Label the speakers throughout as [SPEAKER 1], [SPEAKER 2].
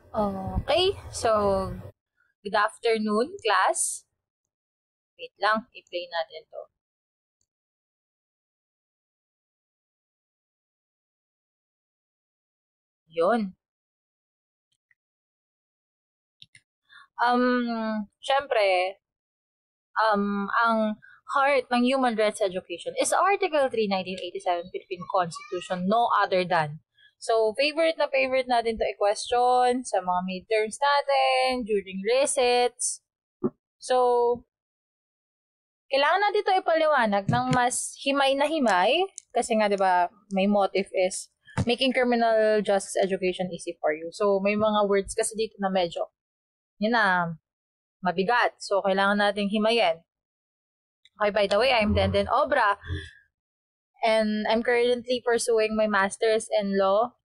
[SPEAKER 1] Okay, so good afternoon, class. Wait lang, i-play natin to. Yun. Syempre, ang heart ng human rights education is Article 3, 1987 Philippine Constitution, no other than. So, favorite natin to i-question sa mga midterms natin, during recits. So, kailangan natin ito ipaliwanag ng mas himay na himay kasi nga 'di ba may motive is making criminal justice education easy for you. So may mga words kasi dito na medyo yun na mabigat. So kailangan nating himayin. Okay, by the way, I'm Denden Obra and I'm currently pursuing my master's in law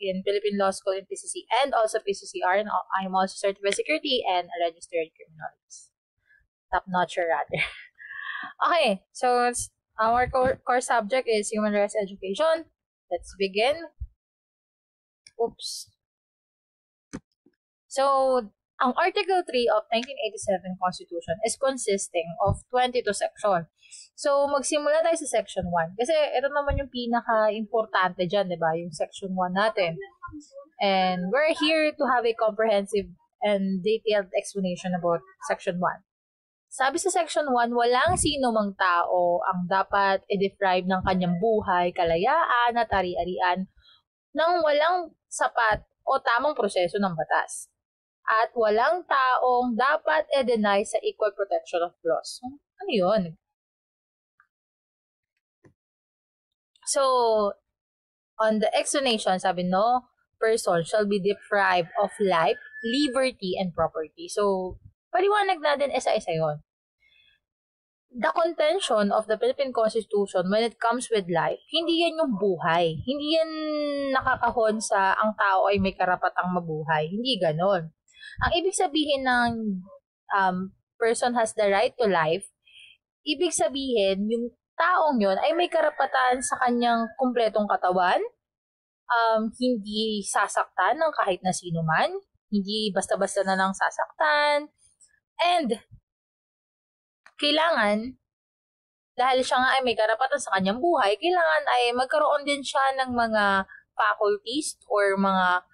[SPEAKER 1] in Philippine Law School in PCC and also PCCR, and I'm also certified security and a registered criminalist. Top notcher rather. Okay, so our core subject is human rights education. Let's begin. Oops. So, ang Article 3 of 1987 Constitution is consisting of 22 sections. So, magsimula tayo sa Section 1. Kasi ito naman yung pinaka-importante dyan, di ba? Yung Section 1 natin. And we're here to have a comprehensive and detailed explanation about Section 1. Sabi sa Section 1, walang sino mang tao ang dapat i-deprive ng kanyang buhay, kalayaan at ari-arian ng walang sapat o tamang proseso ng batas. At walang taong dapat i-deny sa equal protection of laws. Ano yun? So, on the explanation, sabi no person shall be deprived of life, liberty, and property. So, paliwanag natin isa-isa yon. The contention of the Philippine Constitution when it comes with life, hindi yan yung buhay. Hindi yan nakakahon sa ang tao ay may karapatang mabuhay. Hindi ganon. Ang ibig sabihin ng person has the right to life, ibig sabihin yung taong yon ay may karapatan sa kanyang kumpletong katawan, hindi sasaktan ng kahit na sino man, hindi basta-basta na lang sasaktan, and kailangan, dahil siya nga ay may karapatan sa kanyang buhay, kailangan ay magkaroon din siya ng mga faculties or mga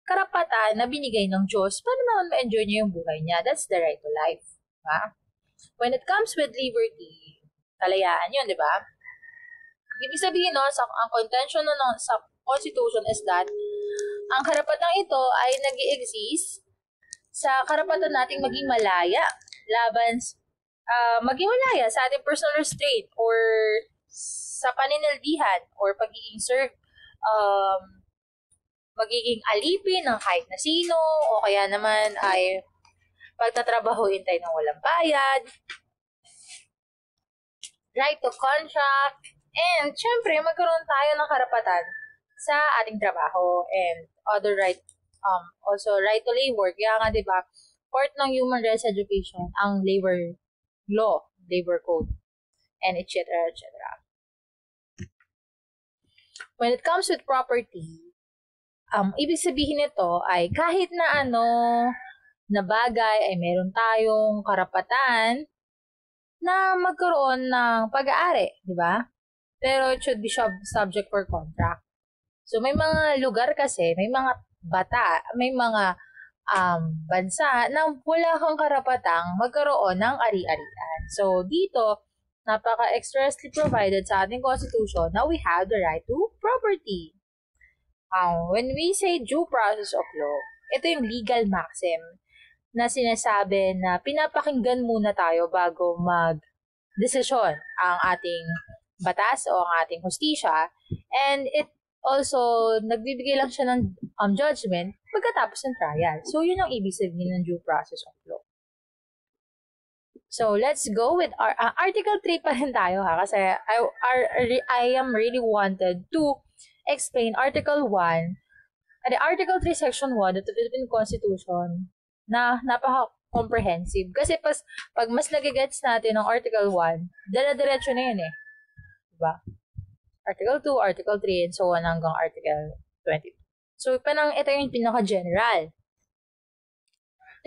[SPEAKER 1] karapatan na binigay ng Diyos para naman ma-enjoy niya yung buhay niya. That's the right to life. Diba? When it comes with liberty, kalayaan yun, di ba? Ibig sabihin, no, ang contention sa Constitution is that ang karapatang ito ay nag-i-exist sa karapatan nating maging malaya laban maging malaya sa ating personal restraint or sa paninildihan or pagiging served, magiging alipin ng kahit na sino o kaya naman ay pagtatrabahuin tayo ng walang bayad, right to contract, and syempre magkaroon tayo ng karapatan sa ating trabaho and other right, also right to labor. Kaya nga, di ba, part ng human rights education ang labor law, labor code, and etc. etc. When it comes with property, ibig sabihin nito ay kahit na ano na bagay ay meron tayong karapatan na magkaroon ng pag-aari, di ba? Pero it should be subject for contract. So may mga lugar kasi, may mga may mga bansa na wala kang karapatang magkaroon ng ari-arian. So, dito, napaka-expressly provided sa ating Constitution na we have the right to property. When we say due process of law, ito yung legal maxim na sinasabi na pinapakinggan muna tayo bago mag-desisyon ang ating batas o ang ating hustisya, and it also, nagbibigay lang siya ng judgment pagkatapos ng trial. So, yun ang ibig sabihin ng due process of law. So, let's go with our Article 3 pa rin tayo ha, kasi I am really wanted to explain Article 1, the Article 3 Section 1 of the Philippine Constitution na napaka-comprehensive. Kasi pag mas nagigets natin ng Article 1, dala-diretso na yun eh. Diba? Article 2, Article 3, and so on hanggang Article 22. So, ito yung pinaka-general.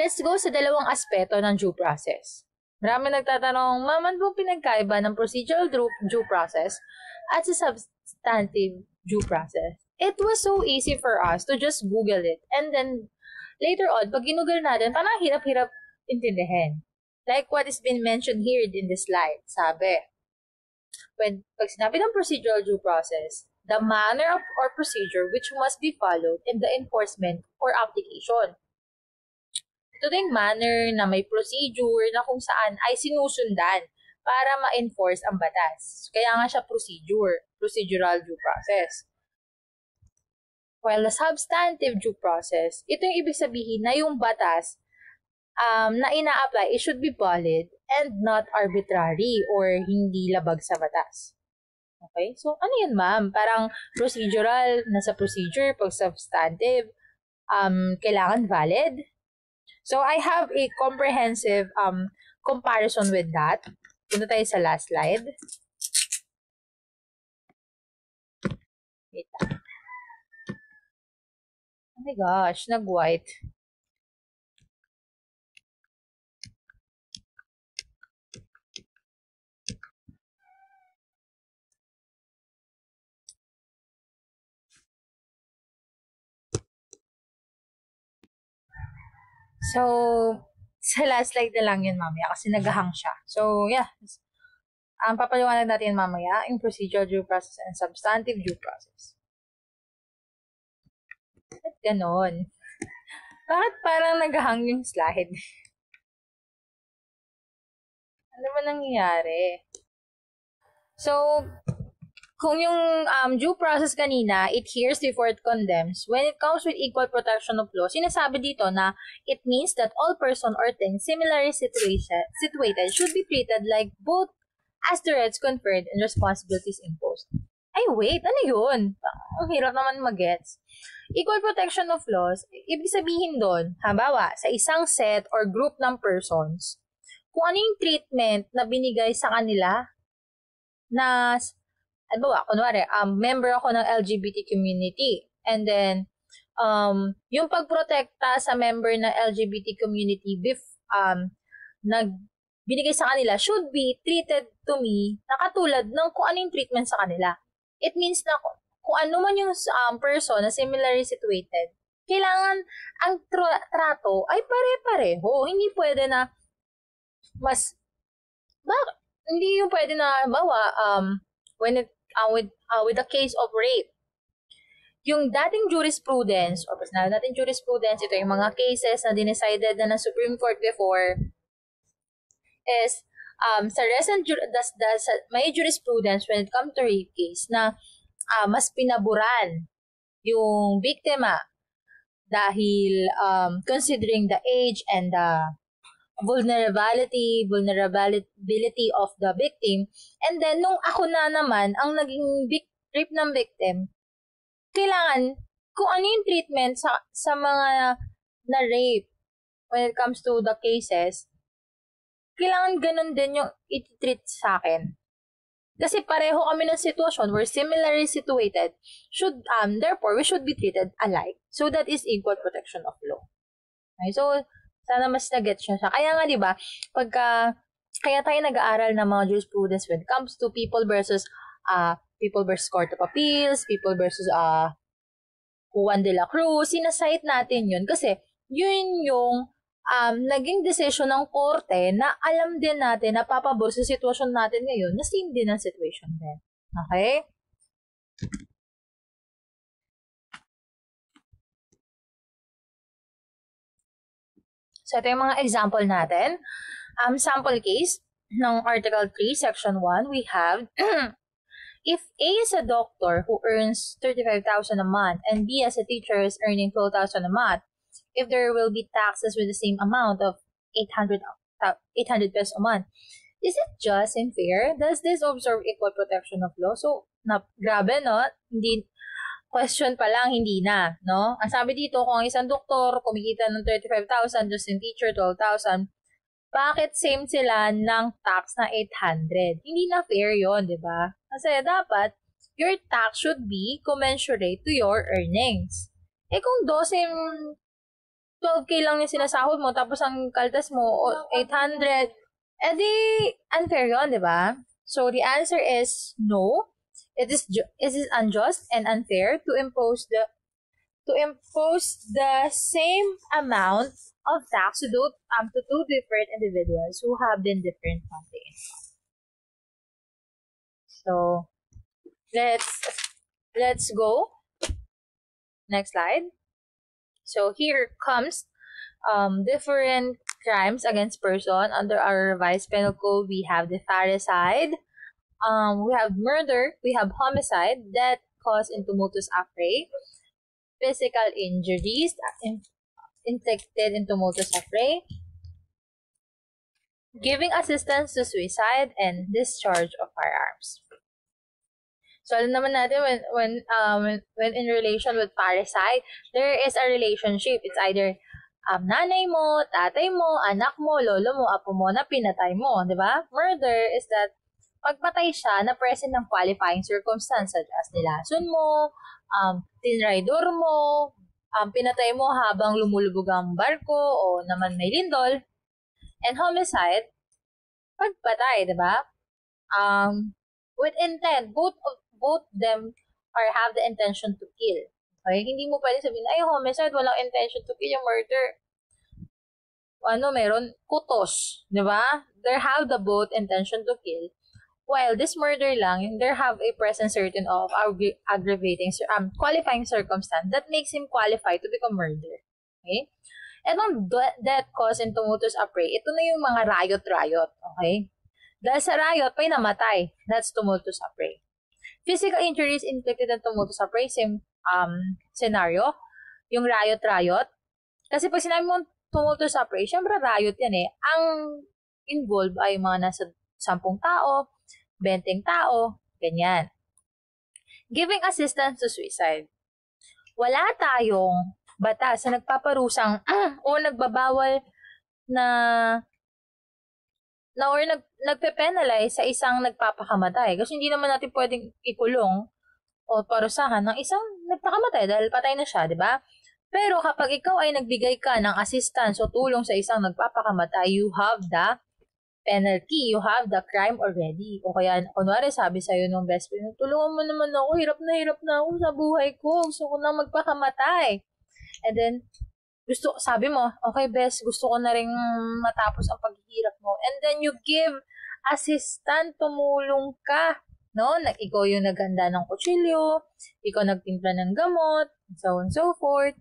[SPEAKER 1] Let's go sa dalawang aspeto ng due process. Marami nagtatanong, Ma'am, ano po pinagkaiba ng procedural due process at sa substantive due process? It was so easy for us to just Google it. And then, later on, pag ginugol natin, parang hirap-hirap intindihin. Like what is been mentioned here in this slide. Sabi, pag sinabi ng procedural due process, the manner of or procedure which must be followed in the enforcement or application. Ito yung manner na may procedure na kung saan ay sinusundan para ma-enforce ang batas. Kaya nga siya procedural due process. While the substantive due process, ito yung ibig sabihin na yung batas na ina-apply, it should be valid and not arbitrary or hindi labag sa batas. Okay? So, ano yun, ma'am? Parang procedural, nasa procedure, pag substantive, kailangan valid. So, I have a comprehensive comparison with that. Punta tayo sa last slide. Wait lang. Oh my gosh, nag-white. So, sa last slide na lang yun mamaya kasi naghahang siya. So, yeah. Papaliwanag natin mamaya yung procedural due process and substantive due process. At ganon. Bakit parang naghahang yung slide? Ano ba nangyayari? So, kung yung due process kanina, it hears before it condemns, when it comes with equal protection of law, sinasabi dito na it means that all person or things similarly situated should be treated like both as the rights conferred and responsibilities imposed. Ay, wait, ano yun? Ang hirap naman mag-gets. Equal protection of laws, ibig sabihin doon, halimbawa, sa isang set or group ng persons, kung ano yung treatment na binigay sa kanila na, halimbawa, kunwari, member ako ng LGBT community, and then, yung pagprotekta sa member ng LGBT community binigay sa kanila should be treated to me na katulad ng kung ano yung treatment sa kanila. It means na kung ano man yung person na similarly situated, kailangan ang trato ay pare-pareho. Hindi pwede na hindi yung pwede na when it with the case of rape. Yung dating jurisprudence, o pas natin jurisprudence, ito yung mga cases na dinecided na ng Supreme Court before, is sa recent may jurisprudence when it comes to rape case na mas pinaburan yung biktima dahil considering the age and the vulnerability of the victim. And then nung ako na naman ang naging rape ng victim, kailangan kung ano yung treatment sa mga na rape when it comes to the cases, kailangan ganun din yung i-treat sa akin. Kasi pareho kami ng sitwasyon, we're similarly situated, therefore, we should be treated alike. So, that is equal protection of law. Okay, so, sana mas na-get siya. Kaya nga, di ba, kaya tayo nag-aaral ng mga jurisprudence when it comes to people versus Court of Appeals, people versus Juan de la Cruz, sinasite natin yun. Kasi, yun yung naging desisyon ng korte na alam din natin na papabor sa sitwasyon natin ngayon na same din ang situation din. Okay? So, ito yung mga example natin. Sample case ng Article 3, Section 1, we have if A is a doctor who earns 35,000 a month and B as a teacher is earning 12,000 a month, if there will be taxes with the same amount of 800 pesos a month, is it just and fair? Does this observe equal protection of law? So, grabe, no? Hindi, question pa lang, hindi na, no? Ang sabi dito, kung ang isang doktor kumikita ng 35,000, just in teacher 12,000, bakit same sila ng tax na 800? Hindi na fair yon, di ba? Kasi dapat, your tax should be commensurate to your earnings. Kung 12 12K lang yung sinasahod mo, tapos ang kaltas mo, 800. Eh di, unfair yun, di ba? So, the answer is no. It is unjust and unfair to impose the same amount of tax to two different individuals who have been different monthly income. So, let's go. Next slide. So here comes different crimes against person under our revised penal code. We have the defaricide, we have murder, we have homicide, death caused in tumultuous affray, physical injuries inflicted in tumultuous affray, giving assistance to suicide, and discharge of firearms. So alam naman natin when in relation with parricide, there is a relationship. It's either nanay mo, tatay mo, anak mo, lolo mo, apo mo na pinatay mo, di ba? Murder is that pagpatay siya na present ng qualifying circumstance such as nilason mo, tinraidor mo, pinatay mo habang lumulubog ang barko o naman may lindol. And homicide, pagpatay, di ba? With intent, both them have the intention to kill. Okay? Hindi mo pwede sabihin, ay, homicide, walang intention to kill. Yung murder, meron kutos. Di ba? There have the both intention to kill. While this murder lang, there have a present certain of aggravating, qualifying circumstance that makes him qualified to become murder. Okay? And on death caused in tumultuous affray, ito na yung mga riot. Okay? Dahil sa riot, may namatay. That's tumultuous affray. Physical injuries inflicted in tumultuous affray, same scenario. Yung riot. Kasi pag sinabi mo tumultuous affray, syempre riot yan eh. Ang involved ay mga nasa 10 tao, 20 tao, ganyan. Giving assistance to suicide. Wala tayong batas na nagpaparusang o nagbabawal na or nagpe-penalize sa isang nagpapakamatay. Kasi hindi naman natin pwedeng ikulong o parusahan ng isang nagpakamatay dahil patay na siya, di ba? Pero kapag ikaw ay nagbigay ka ng assistance o tulong sa isang nagpapakamatay, you have the penalty, you have the crime already. O kaya, kunwari sabi sa'yo ng best friend, tulungan mo naman ako, hirap na ako sa buhay ko, gusto ko na magpakamatay. And then, sabi mo, okay best, gusto ko na rin matapos ang paghihirap mo. And then you give assistant, tumulong ka. No? Ikaw yung naghanda ng kutsilyo, ikaw nagtimpla ng gamot, so on and so forth.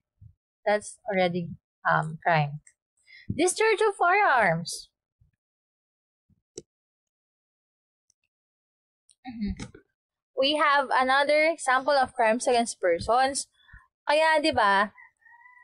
[SPEAKER 1] That's already crime. Discharge of firearms. We have another example of crimes against persons. Kaya, di ba,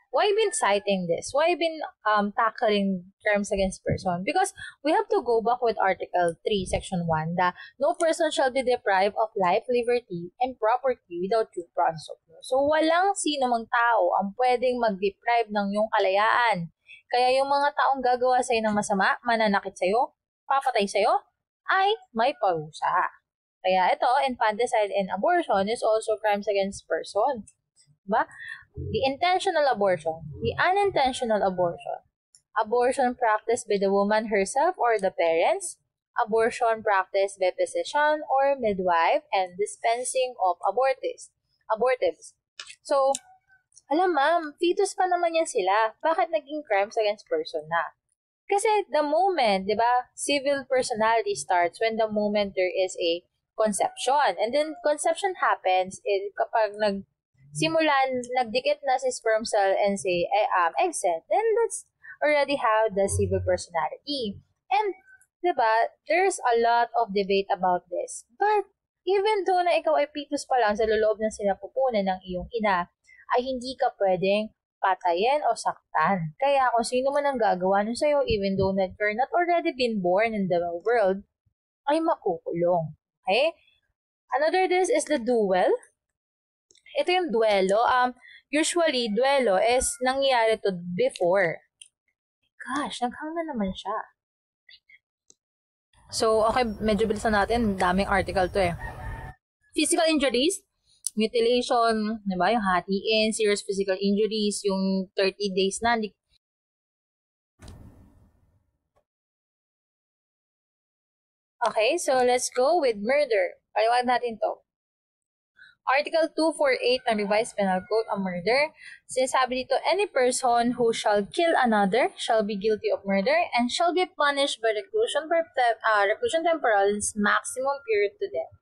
[SPEAKER 1] why been citing this? Why been tackling crimes against person? Because we have to go back with Article 3, Section 1, that no person shall be deprived of life, liberty, and property without due process of law. So, walang sino mang tao ang pwedeng mag-deprive ng iyong kalayaan. Kaya yung mga taong gagawa sa'yo ng masama, mananakit sa'yo, papatay sa'yo, ay may parusa. Kaya ito, infanticide and abortion is also crimes against person. Diba? The intentional abortion, the unintentional abortion, abortion practiced by the woman herself or the parents, abortion practiced by physician or midwife, and dispensing of abortives. So, alam ma'am, fetus pa naman yan sila. Bakit naging crimes against person na? Kasi the moment, di ba, civil personality starts when the moment there is a conception. And then, conception happens kapag nagdikit na si sperm cell and si egg cell, then that's already have the civil personality. And, diba, there's a lot of debate about this. But, even though na ikaw ay fetus pa lang sa loob ng sinapupunan ng iyong ina, ay hindi ka pwedeng patayin o saktan. Kaya kung sino man ang gagawa nun sa'yo, even though that you're not already been born in the world, ay makukulong. Okay? Another this is the duel. Ito yung duelo. Usually, duelo is nangyayari to before. Gosh, naghang na naman siya. So, okay, medyo bilisan natin. Daming article to eh. Physical injuries, mutilation, diba? Yung hatiin, serious physical injuries, yung 30 days na, Okay, so let's go with murder. Paliwanag natin to. Article 248 ng Revised Penal Code on murder, sinasabi dito, any person who shall kill another shall be guilty of murder and shall be punished by reclusion temporals maximum period to death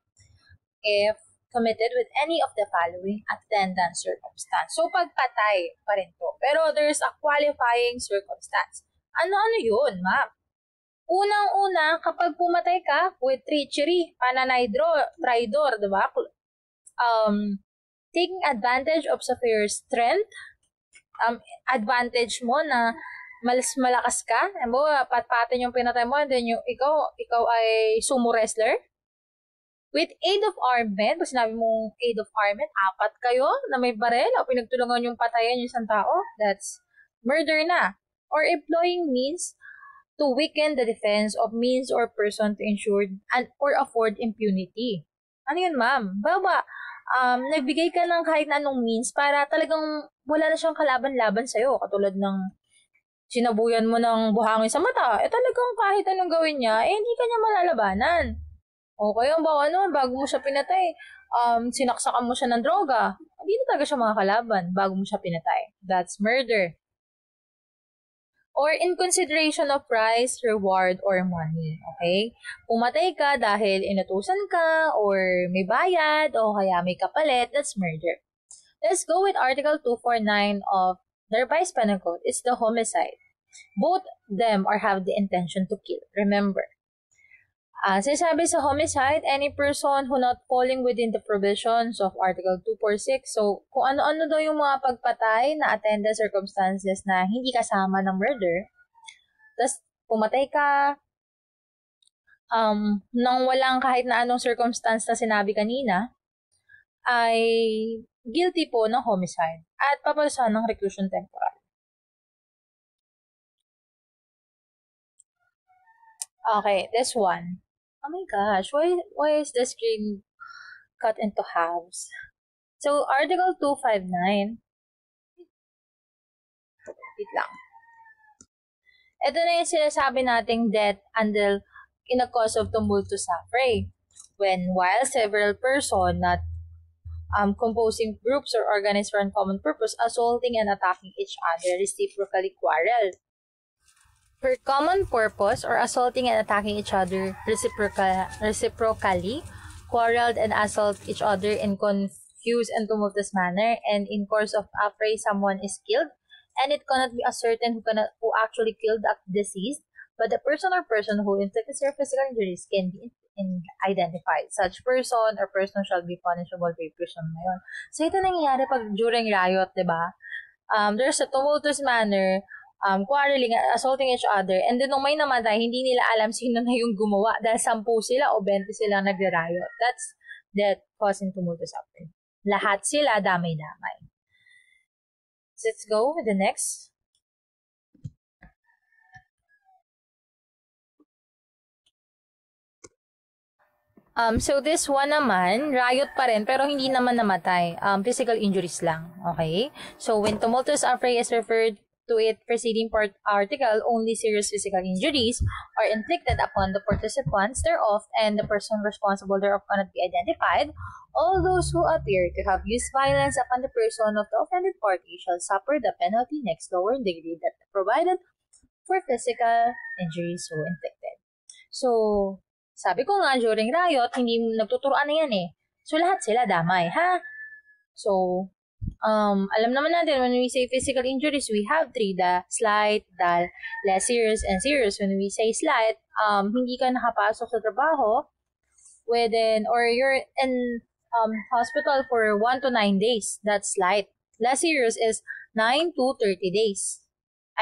[SPEAKER 1] if committed with any of the following attendant circumstance. So, pagpatay pa rin to. Pero there's a qualifying circumstance. Ano-ano yun, ma'am? Unang-una, kapag pumatay ka with treachery, pananay, traidor, diba? Taking advantage of superior strength, advantage mo na malakas ka, patpatin yung pinatay mo, and then ikaw ay sumo wrestler. With aid of armament, pag sinabi mong aid of armament, 4 kayo na may barel o pinagtulungan yung patayan yung isang tao, that's murder na. Or employing means to weaken the defense of means or person to ensure or afford impunity. Ano yun, ma'am? Nagbigay ka ng kahit na anong means para talagang wala na siyang kalaban-laban sa'yo. Katulad ng sinabuyan mo ng buhangin sa mata. Talagang kahit anong gawin niya, hindi ka niya malalabanan. Okay, ang bago mo siya pinatay, sinaksakan mo siya ng droga. Hindi na talaga siya makakalaban bago mo siya pinatay. That's murder. Or in consideration of price, reward, or money. Okay? Pumatay ka dahil inutusan ka, or may bayad, o kaya may kapalit, that's murder. Let's go with Article 249 of the Revised Penal Code. It's the homicide. Both them have the intention to kill. Remember. Sinasabi sa homicide, any person who not falling within the provisions of Article 246. So, kung ano-ano daw yung mga pagpatay na attendant circumstances na hindi kasama ng murder, tas pumatay ka nang walang kahit na anong circumstance na sinabi kanina, ay guilty po ng homicide at papalusahan ng reclusion temporal. Okay, this one. Oh my gosh, why is the screen cut into halves? So, Article 259. Wait lang. Ito na yung sinasabi nating death until in a cause of tumultuous affray. While several persons not composing groups or organized for uncommon purpose, assaulting and attacking each other, reciprocally quarrel. For common purpose or assaulting and attacking each other reciprocally, quarreled and assault each other in confused and tumultuous manner, and in course of affray someone is killed, and it cannot be ascertained who actually killed the deceased, but the person or person who inflicted severe physical injuries can be identified. Such person or person shall be punishable by prison na yun. So, ito nangyayari pag during riot, diba? There's a tumultuous manner, quarreling, assaulting each other, and then nung may namatay, hindi nila alam sino na yung gumawa dahil 10 sila o 20 sila nagre-riot. That's that causing tumultuous affray. Lahat sila damay-damay. So let's go with the next. So this one naman, riot pa rin, pero hindi naman namatay. Physical injuries lang. Okay? So when tumultuous affray is referred to it preceding article, only serious physical injuries are inflicted upon the participants thereof, and the person responsible thereof cannot be identified. All those who appear to have used violence upon the person of the offended party shall suffer the penalty next lower degree that provided for physical injuries so inflicted. So, sabi ko nga, during riot, hindi nagtuturuan na yan eh. So, lahat sila damay, ha? So, alam naman natin, when we say physical injuries, we have 3, the slight, the less serious, and serious. When we say slight, hindi ka nakapasok sa trabaho or you're in hospital for 1 to 9 days. That's slight. Less serious is 9 to 30 days.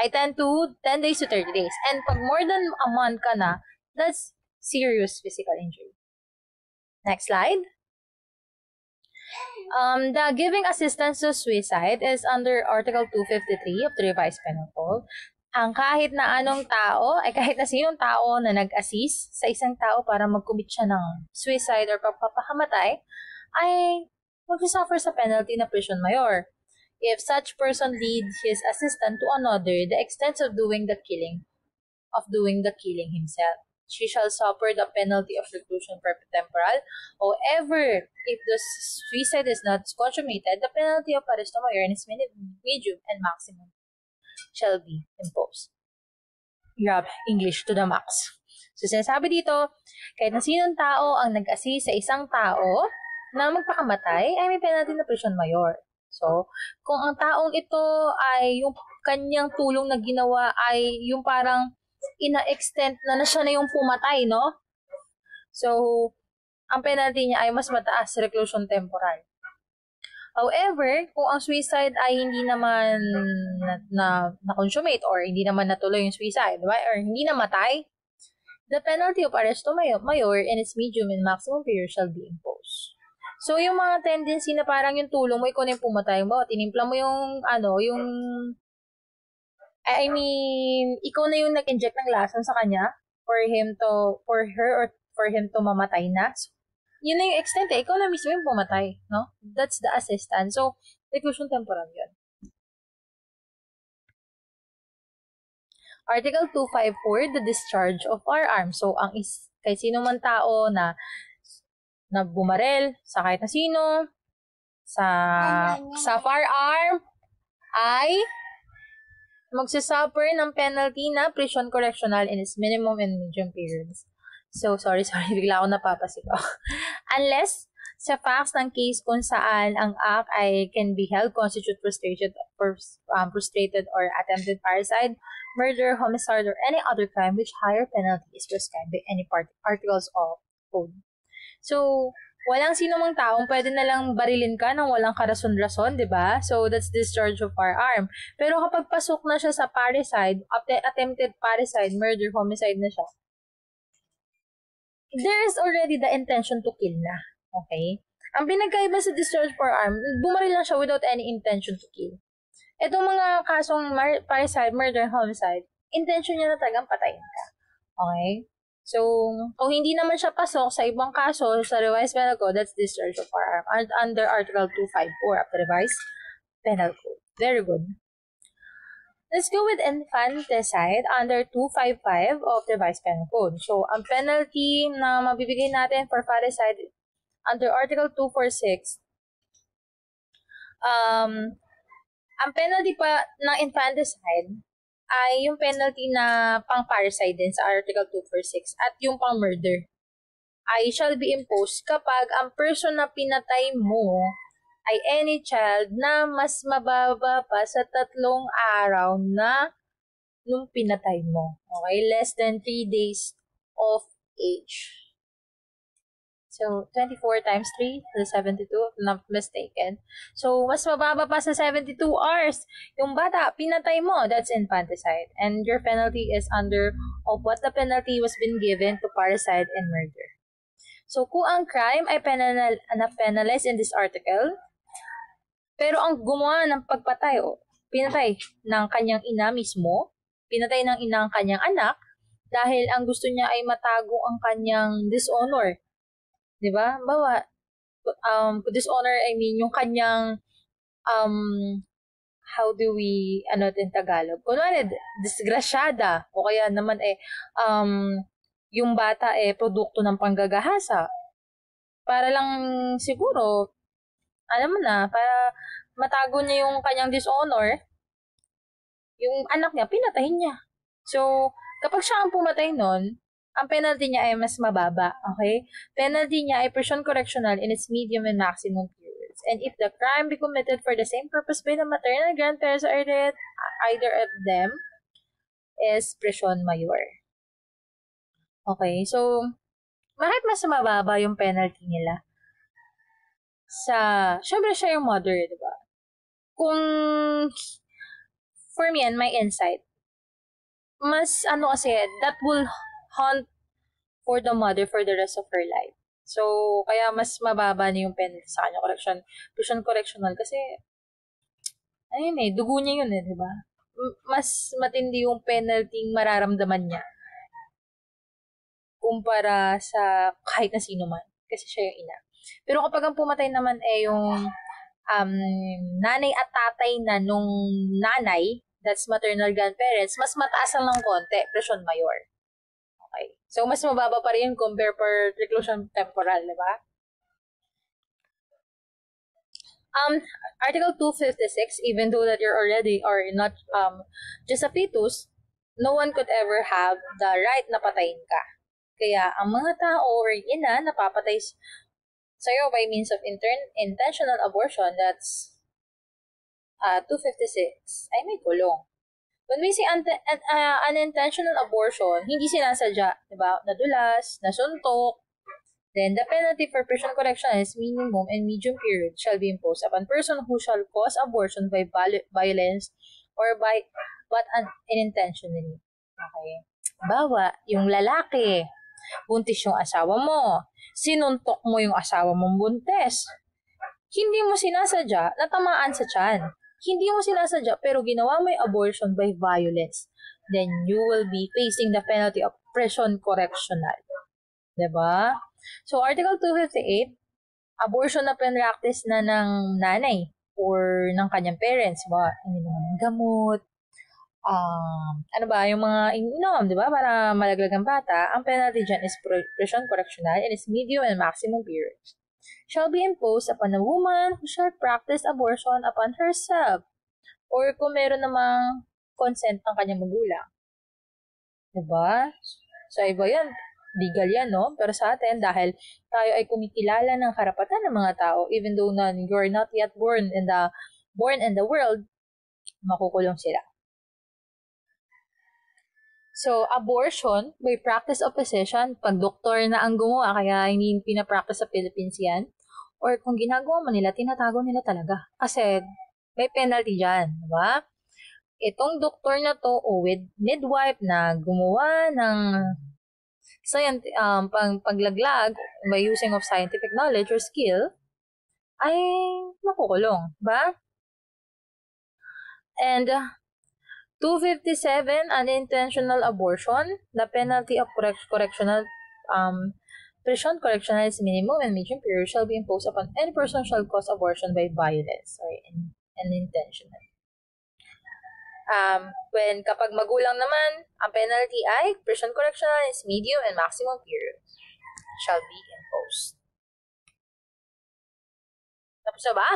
[SPEAKER 1] 10 days to 30 days. And pag more than a month ka na, that's serious physical injury. Next slide. The giving assistance to suicide is under Article 253 of the Revised Penal Code. Ang kahit na anong tao, kahit na sinong tao na nag-assist sa isang tao para mag-commit siya ng suicide or pagpapakamatay, ay mag-suffer sa penalty na prison mayor. If such person leads his assistant to another, the extent of doing the killing himself. she shall suffer the penalty of reclusion perpetemporal. However, if the suicide is not consummated, the penalty of arresto mayor in its medium and maximum shall be imposed. Grabe, English to the max. So, sinasabi dito, kahit na sinong tao ang nag-assist sa isang tao na magpakamatay, ay may penalty na prisyon mayor. So, kung ang taong ito ay yung kanyang tulong na ginawa ay yung parang ina-extend na siya na yung pumatay, no? So, ang penalty niya ay mas mataas, reclusion temporal. However, kung ang suicide ay hindi naman na-consummate or hindi naman natuloy yung suicide, diba? Or hindi namatay, the penalty of arresto mayor in its medium and maximum period shall be imposed. So, yung mga tendency na parang yung tulong mo, ikaw na yung pumatay mo, tinimpla mo yung, ikaw na yung nag-inject ng lason sa kanya for her or for him to mamatay na. So, yun na yung extent eh. Ikaw na mismo yung pumatay, no? That's the assistance. So, reclusion temporal yun. Article 254, the discharge of firearms. So, kahit sino man tao na bumarel sa kahit na sino, sa firearm, ay magsasuffer ng penalty na prison correctional in its minimum and medium periods. So, sorry, bigla ako napapasigaw. Unless sa facts ng case kung saan ang act ay can be held constitute frustrated or attempted parricide, murder, homicide, or any other crime which higher penalty is prescribed by any articles of code. So, walang sino mang taong pwede na lang barilin ka nang walang karason-rason, di ba? So, that's discharge of firearm. Pero kapag pasok na siya sa parricide, attempted parricide, murder, homicide na siya, there is already the intention to kill na. Okay? Ang pinagkaiba sa discharge firearm, bumaril lang siya without any intention to kill. Itong mga kasong parricide, murder, homicide, intention niya na talagang patayin ka. Okay? So, kung hindi naman siya pasok sa ibang kaso sa revised penal code, that's discharge of firearm under Article 254 of the revised penal code. Very good. Let's go with infanticide under 255 of the revised penal code. So, ang penalty na mabibigay natin for parricide under Article 246, ang penalty pa ng infanticide ay yung penalty na pang-parricide din sa Article 246 at yung pang-murder ay shall be imposed kapag ang person na pinatay mo ay any child na mas mababa pa sa 3 araw na nung pinatay mo. Okay? Less than 3 days of age. So, 24 times 3 is 72, if not mistaken. So, mas mababa pa sa 72 hours. Yung bata, pinatay mo, that's infanticide. And your penalty is under of what the penalty was been given to parricide and murder. So, kung ang crime ay penalized in this article, pero ang gumawa ng pagpatay o pinatay ng kanyang ina mismo, pinatay ng ina ang kanyang anak, dahil ang gusto niya ay matago ang kanyang dishonor. Diba? Bawa, dishonor, I mean, yung kanyang, how do we, in Tagalog? Kunwari, disgrasyada, o kaya naman yung bata produkto ng panggagahasa. Para lang siguro, alam mo na, para matago niya yung kanyang dishonor, yung anak niya, pinatayin niya. So, kapag siya ang pumatay nun, ang penalty niya ay mas mababa, okay? Penalty niya ay prison correctional in its medium and maximum periods. And if the crime be committed for the same purpose by the maternal grandparents or either of them, is prison mayor. Okay, so, bakit mas mababa yung penalty nila? Syempre siya yung mother, di ba? Kung, for me and my insight, mas, kasi, that will haunt for the mother for the rest of her life. So, kaya mas mababa na yung penalty sa kanya, prison correctional, kasi, ayun dugo niya yun di ba? Mas matindi yung penalty mararamdaman niya kumpara sa kahit na sino man, kasi siya yung ina. Pero kapag ang pumatay naman yung nanay at tatay na nung nanay, that's maternal grandparents, mas mataas lang ng konti, prison mayor. Okay. So, mas mababa pa rin compare per reclusion temporal, di ba? Article 256, even though that you're already or not just a fetus, no one could ever have the right na patayin ka. Kaya ang mga tao or ina napapatay sa'yo by means of intentional abortion, that's 256, ay may kulong. When we say unintentional abortion, hindi sinasadya, di ba? Nadulas, nasuntok. Then, the penalty for prison correction is minimum and medium period shall be imposed upon person who shall cause abortion by violence or but unintentionally. Okay. Bawa, yung lalaki, buntis yung asawa mo, sinuntok mo yung asawa mong buntis. Hindi mo sinasadya, natamaan sa tiyan. Hindi mo sinasadya, pero ginawa mo yung abortion by violence. Then, you will be facing the penalty of prison correctional. Diba? So, Article 258, abortion na practice na ng nanay or ng kanyang parents. Diba? Ininom ng gamot, ano ba, yung mga ininom, di ba, para malaglag ang bata, ang penalty dyan is prison correctional and its medium and maximum period shall be imposed upon a woman who shall practice abortion upon herself or kung meron namang consent ng kanyang magulang. Diba? So, iba yan. Legal yan, no? Pero sa atin, dahil tayo ay kumikilala ng karapatan ng mga tao, even though na you're not yet born in the world, makukulong sila. So, abortion by practice of physician, pag doktor na ang gumawa, kaya hindi pinapractice sa Philippines yan, or kung ginagawa mo nila, tinatago nila talaga. Kasi, may penalty dyan, diba? Itong doktor na to, o with midwife na gumawa ng paglaglag by using of scientific knowledge or skill, ay makukulong, ba? And 257, unintentional abortion, the penalty of correctional prison correctional is minimum and medium period shall be imposed upon any person shall cause abortion by violence or unintentional. When kapag magulang naman, ang penalty ay prison correctional is medium and maximum period shall be imposed. Tapos na ba?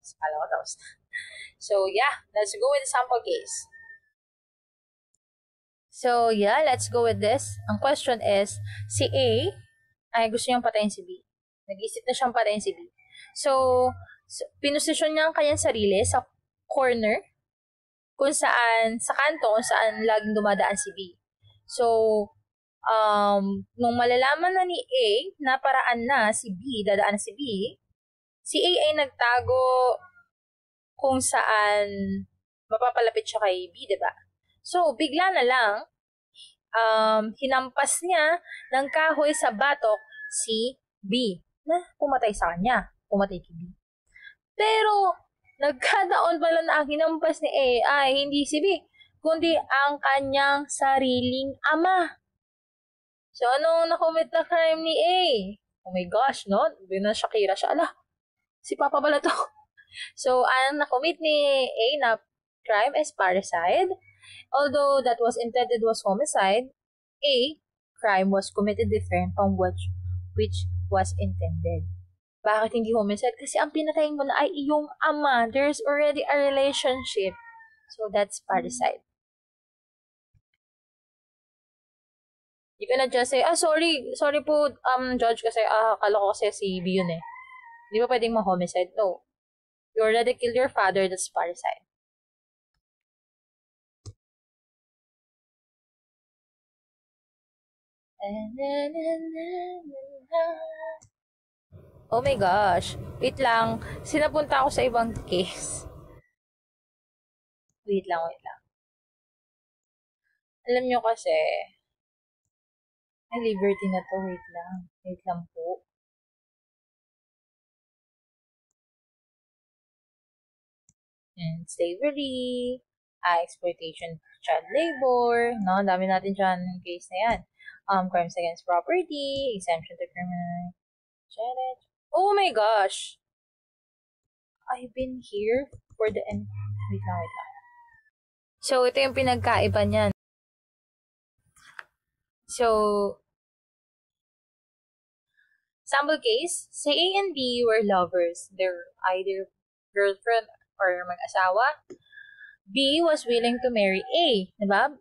[SPEAKER 1] Kala ko tapos. So, yeah, let's go with the sample case. So, yeah, let's go with this. Ang question is, si A ay gusto niyang patayin si B. Nag-isip na siyang patayin si B. So pinosisyon niya ang kanyang sarili sa corner kung saan, sa kanto kung saan laging dumadaan si B. So, nung malalaman na ni A na paraan na si B, dadaan na si B, si A ay nagtago kung saan mapapalapit siya kay B, diba? So, bigla na lang, hinampas niya ng kahoy sa batok si B na pumatay sa kanya. Pumatay kay B. Pero, nagkataon pala na ang hinampas ni A ay hindi si B, kundi ang kanyang sariling ama. So, anong nakomit na crime ni A? Oh my gosh, no? Bina Shakira siya. Ala, si Papa pala to. So, ang nakomit ni A na crime is parricide. Although that was intended was homicide, A crime was committed different from which was intended. Bakit hindi homicide? Kasi ang pinatayin mo na ay iyong ama. There's already a relationship. So, that's parricide. You cannot just say, sorry po, judge, kasi akala ko kasi si B yun eh. Di ba pwedeng ma-homicide? No. You already killed your father, that's parricide. Oh my gosh. Wait lang. Sinapunta ako sa ibang case. Wait lang. Alam nyo kasi, ay, liberty na to. Wait lang po. And slavery, exploitation, child labor, no? Dami natin dyan case na yan. Crimes against property, exemption to criminal charge. Oh my gosh! I've been here for the end. Wait lang. So, ito yung pinagkaiba niyan. So, sample case, say A and B were lovers. They're either girlfriend or mag-asawa. B was willing to marry A, di ba?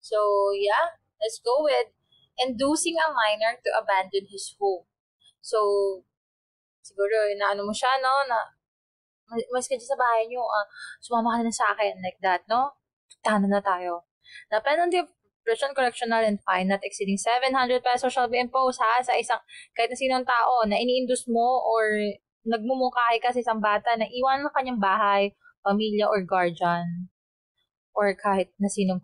[SPEAKER 1] So, yeah, let's go with inducing a minor to abandon his home. So, siguro, inaano mo siya, no, na, mas ka dyan sa bahay niyo, sumama ka na sa akin, like that, no? Tana na tayo. The penalty of prison, correctional, and fine not exceeding 700 pesos shall be imposed, ha, sa isang, kahit na sinong tao na ini-induce mo or nagmumungkahi ka sa isang bata na iwan ng kanyang bahay, pamilya, or guardian, or kahit na sinong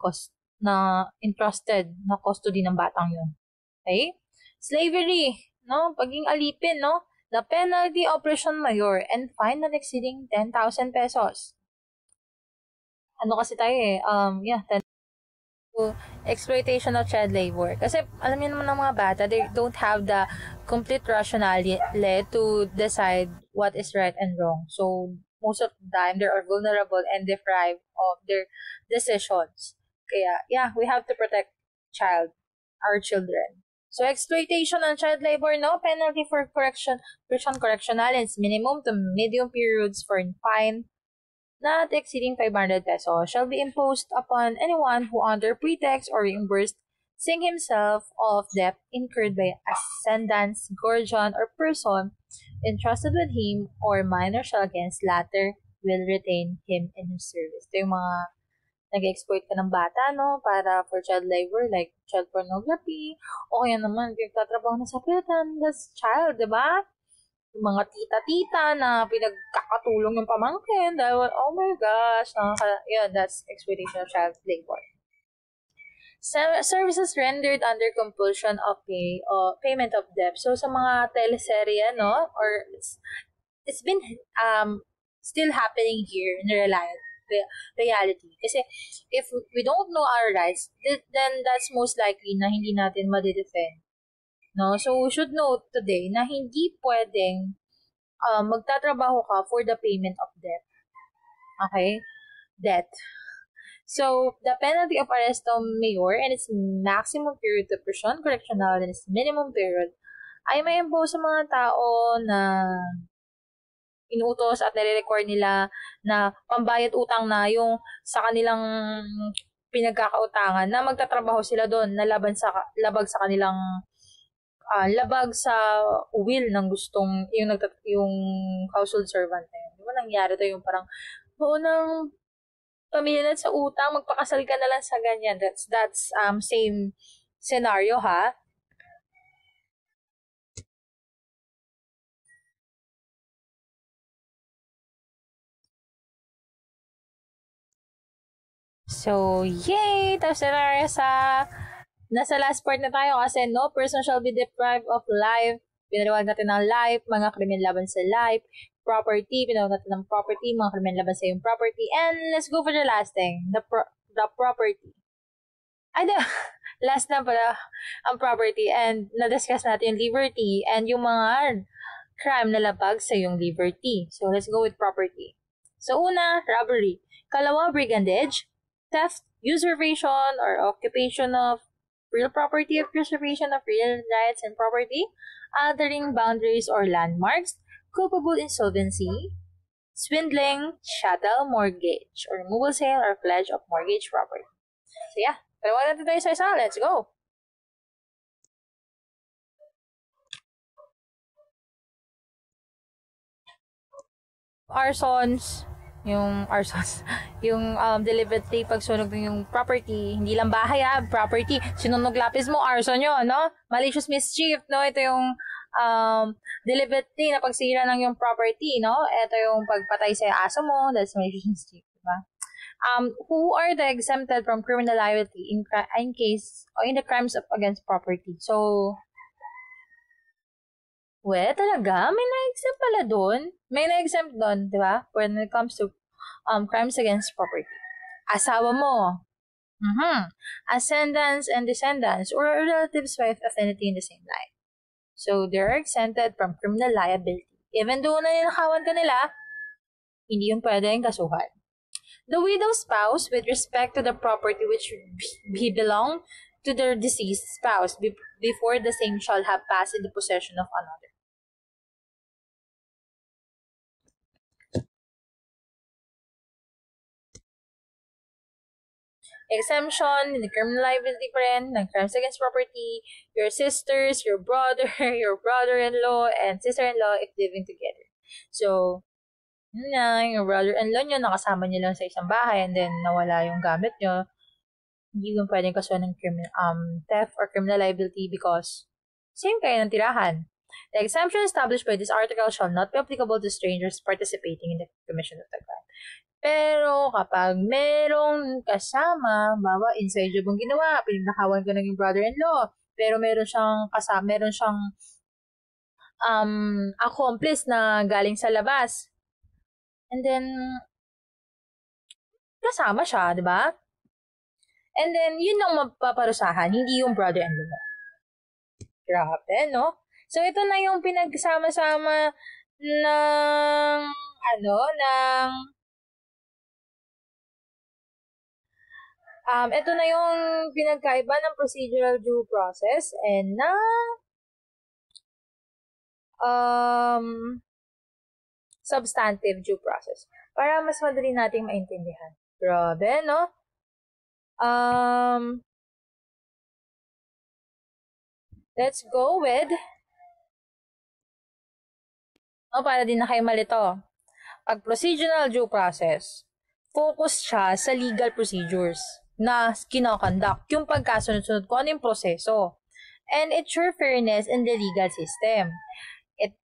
[SPEAKER 1] na entrusted na custody ng batang yun. Okay? Slavery, no? Paging alipin, no? The penalty operation mayor and fine not exceeding 10,000 pesos. Ano kasi tayo eh, yeah, 10 to exploitation of child labor. Kasi alam niyo naman ng mga bata, they don't have the complete rationale to decide what is right and wrong. So, most of the time, they are vulnerable and deprived of their decisions. Kaya, yeah, we have to protect our children. So, exploitation and child labor, no penalty for correctional is minimum to medium periods for fine not exceeding 500 pesos shall be imposed upon anyone who under pretext or reimbursed sing himself of debt incurred by ascendants, guardian, or person entrusted with him or minor shall against latter will retain him in his service. Ito yung mga nag-exploit ka ng bata, no? Para for child labor, like child pornography, o kaya naman, pinagtatrabaho na sa pilitan, that's child, di ba? Yung mga tita-tita na pinagkakatulong yung pamangkin dahil, oh my gosh, yeah, that's exploitation of child labor. Services rendered under compulsion of payment of debt. So, sa mga teleserye, no? Or, it's been, still happening here in reality. Kasi, if we don't know our rights, then that's most likely na hindi natin ma-defend. No? So, we should note today na hindi pwedeng magtatrabaho ka for the payment of debt. Okay? Debt. So, the penalty of arresto mayor and its maximum period of prison, correctional, and its minimum period ay may impose sa mga tao na inuutos at nire-require nila na pambayad utang na yung sa kanilang pinagkakautangan na magtatrabaho sila doon na labag sa kanilang labag sa will ng gustong yung household servant na yun. Di ba nangyari to yung parang ng pamilya sa utang, magpakasal ka na lang sa ganyan. That's same scenario, ha? So, yay! Tapos na tayo nasa last part na tayo kasi no person shall be deprived of life. Pinaliwag natin ng life, mga krimen laban sa life, property, pinaliwag natin ng property, mga krimen laban sa yung property. And let's go for the last thing, the property. Ay, last na pala ang property and na-discuss natin yung liberty and yung mga crime na labag sa yung liberty. So, let's go with property. So, una, robbery. Kalawa, brigandage, theft, usurpation, or occupation of real property, of usurpation of real rights and property, altering boundaries or landmarks, culpable insolvency, swindling, chattel mortgage, or removal, sale, or pledge of mortgage property. So, yeah. Dalawa natin tayo sa isa. Let's go! Arsons, yung deliberately pagsunog ng yung property, hindi lang bahay property, sinunog lapis mo, arson yun, no? Malicious mischief, no? Ito yung deliberately na pagsira ng yung property, no? Ito yung pagpatay sa aso mo, that's malicious mischief, diba? Who are the exempted from criminal liability in case or in the crimes against property? So, talaga? May na-exempt pala doon? May na-exempt doon, di ba? When it comes to crimes against property. Asawa mo. Ascendants and descendants or relatives with affinity in the same line. So, they're exempted from criminal liability. Even though nanakawan ka nila, hindi yun pwedeng kasuhan. The widow's spouse with respect to the property which he belonged to their deceased spouse before the same shall have passed in the possession of another. exemption, hindi criminal liability pa rin, ng crimes against property, your sisters, your brother, your brother-in-law, and sister-in-law if living together. So, yun na, yung brother-in-law nyo, nakasama nyo lang sa isang bahay and then nawala yung gamit nyo, hindi mo pwedeng kasuhan ng theft or criminal liability because same kayo ng tirahan. The exemption established by this article shall not be applicable to strangers participating in the commission of the crime. Pero kapag merong kasama, bawa inside job ang ginawa, pinagnakawan ka ng yung brother-in-law, pero meron siyang accomplice na galing sa labas. And then, kasama siya, di ba? And then, yun ang mapaparusahan, hindi yung brother-in-law. Grabe, no? So, ito na yung pinagsama-sama ng, ito na yung pinagkaiba ng procedural due process and na, substantive due process. Para mas madali nating maintindihan. Grabe, no? Let's go with para din na kayo malito. Pag procedural due process, focus siya sa legal procedures na kinoconduct, yung pagkasunod-sunod kung ano yung proseso. And ensure fairness in the legal system.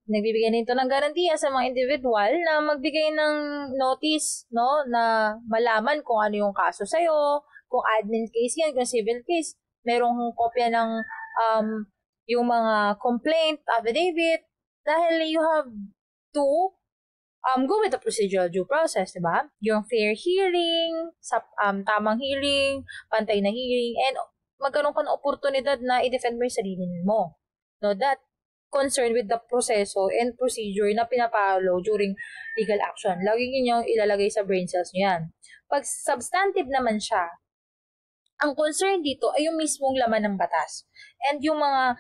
[SPEAKER 1] Nagbibigay nito ng garantiya sa mga individual na magbigay ng notice, no, na malaman kung ano yung kaso sa'yo, kung admin case yan, kung civil case, merong kopya ng yung mga complaint, affidavit, dahil you have to go with the procedural due process, diba? Yung fair hearing, tamang hearing, pantay na hearing, and magkaroon ka ng oportunidad na i-defend mo yung sarili mo. No, that concerned with the proseso and procedure na pinapalo during legal action. Lagi niyo ilalagay sa brain cells niyo yan. Pag substantive naman siya, ang concern dito ay yung mismong laman ng batas and yung mga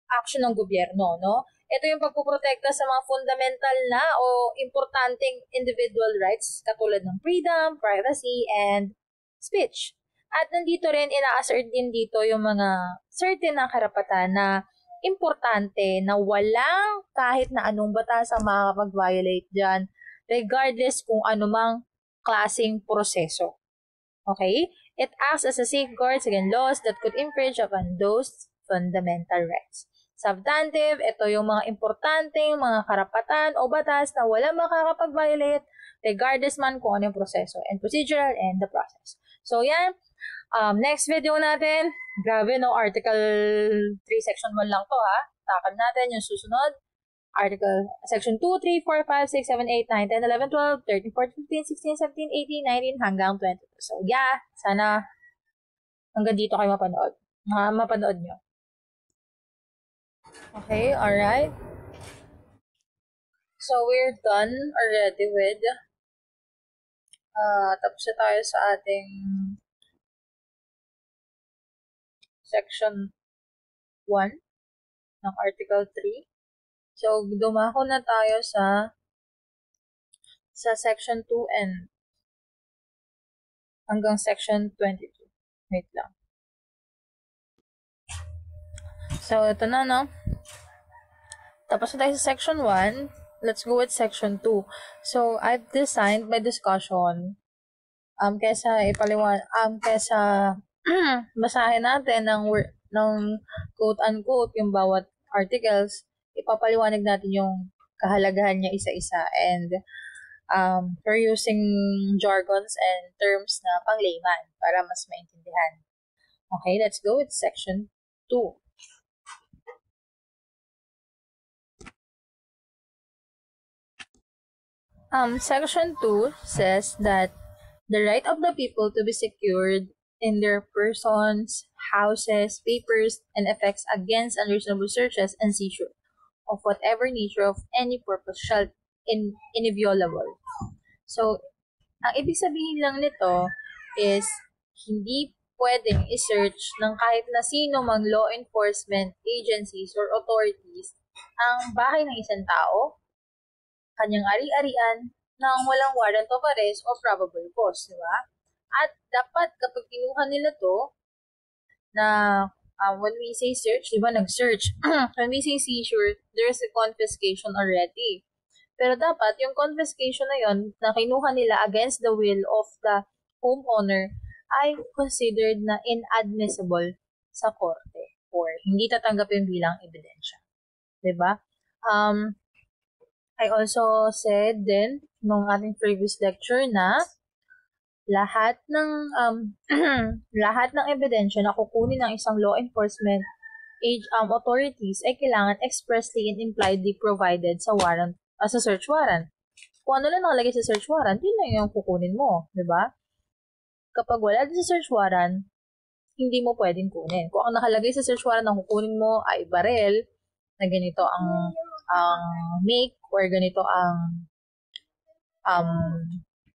[SPEAKER 1] action ng gobyerno, no? Ito yung pagpuprotekta sa mga fundamental na o importanteng individual rights katulad ng freedom, privacy, and speech. At nandito rin, ina-assert din dito yung mga certain na karapatan na importante na walang kahit na anong batas ang makakapag-violate dyan regardless kung anumang klaseng proseso. Okay? It acts as a safeguard against laws that could infringe upon those fundamental rights. Substantive, ito yung mga importanteng mga karapatan o batas na walang makakapag-violate regardless man kung ano yung proseso, and procedural and the process. So yan, next video natin, grabe no, Article 3, Section 1 lang to ha. Takal natin yung susunod. Article, Section 2, 3, 4, 5, 6, 7, 8, 9, 10, 11, 12, 13, 14, 15, 16, 17, 18, 19, hanggang 20. So yeah, sana hanggang dito kayo mapanood nyo. Okay, alright. So, we're done already with tapos na tayo sa ating Section 1 ng Article 3. So, dumako na tayo sa Section 2 and hanggang Section 22. Wait lang. So, ito na, no? Tapos na tayo sa Section 1. Let's go with Section 2. So, I've designed my discussion kesa basahin natin ng quote-unquote yung bawat articles, ipapaliwanag natin yung kahalagahan niya isa-isa and we're using jargons and terms na pang-layman para mas maintindihan. Okay, let's go with Section 2. Section 2 says that the right of the people to be secured in their persons, houses, papers, and effects against unreasonable searches and seizure of whatever nature of any purpose shall inviolable. So, ang ibig sabihin lang nito is hindi pwedeng i-search ng kahit na sino mang law enforcement agencies or authorities ang bahay ng isang tao, kanyang ari-arian, nang walang warrant of arrest o probable cause, di ba? At dapat kapag kinuha nila to, na when we say search, di ba nag-search? When we say seizure, there's a confiscation already. Pero dapat, yung confiscation na yon na kinuha nila against the will of the homeowner ay considered na inadmissible sa korte or hindi tatanggapin bilang ebidensya. Diba? I also said din nung ating previous lecture na lahat ng lahat ng ebidensya na kukunin ng isang law enforcement authorities ay kailangan expressly and impliedly provided sa warrant sa search warrant. Kung ano lang nakalagay sa search warrant, yun lang yung kukunin mo, 'di ba? Kapag wala din sa search warrant, hindi mo pwedeng kunin. Kung ang nakalagay sa search warrant na kukunin mo ay barel na ganito ang make or ganito ang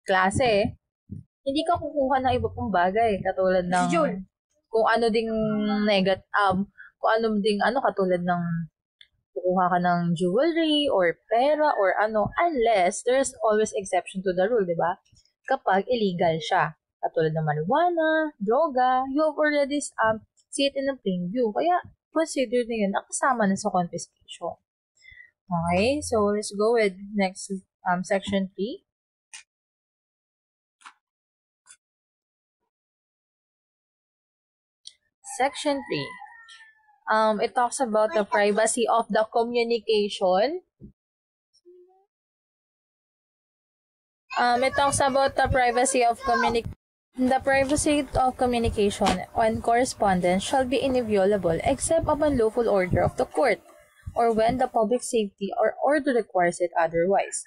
[SPEAKER 1] klase, hindi ka kukuha ng iba pang bagay katulad ng kung ano ding kung ano ding katulad ng kukuha ka ng jewelry or pera or unless there's always exception to the rule, di ba? Kapag illegal siya. Katulad ng marijuana, droga, you have already see it in a plain view. Kaya consider na yun nakasama na sa confiscation. Okay, so let's go with next section 3. Section 3. It talks about the privacy of the communication. It talks about the privacy of communication. The privacy of communication and correspondence shall be inviolable except upon lawful order of the court or when the public safety or order requires it otherwise,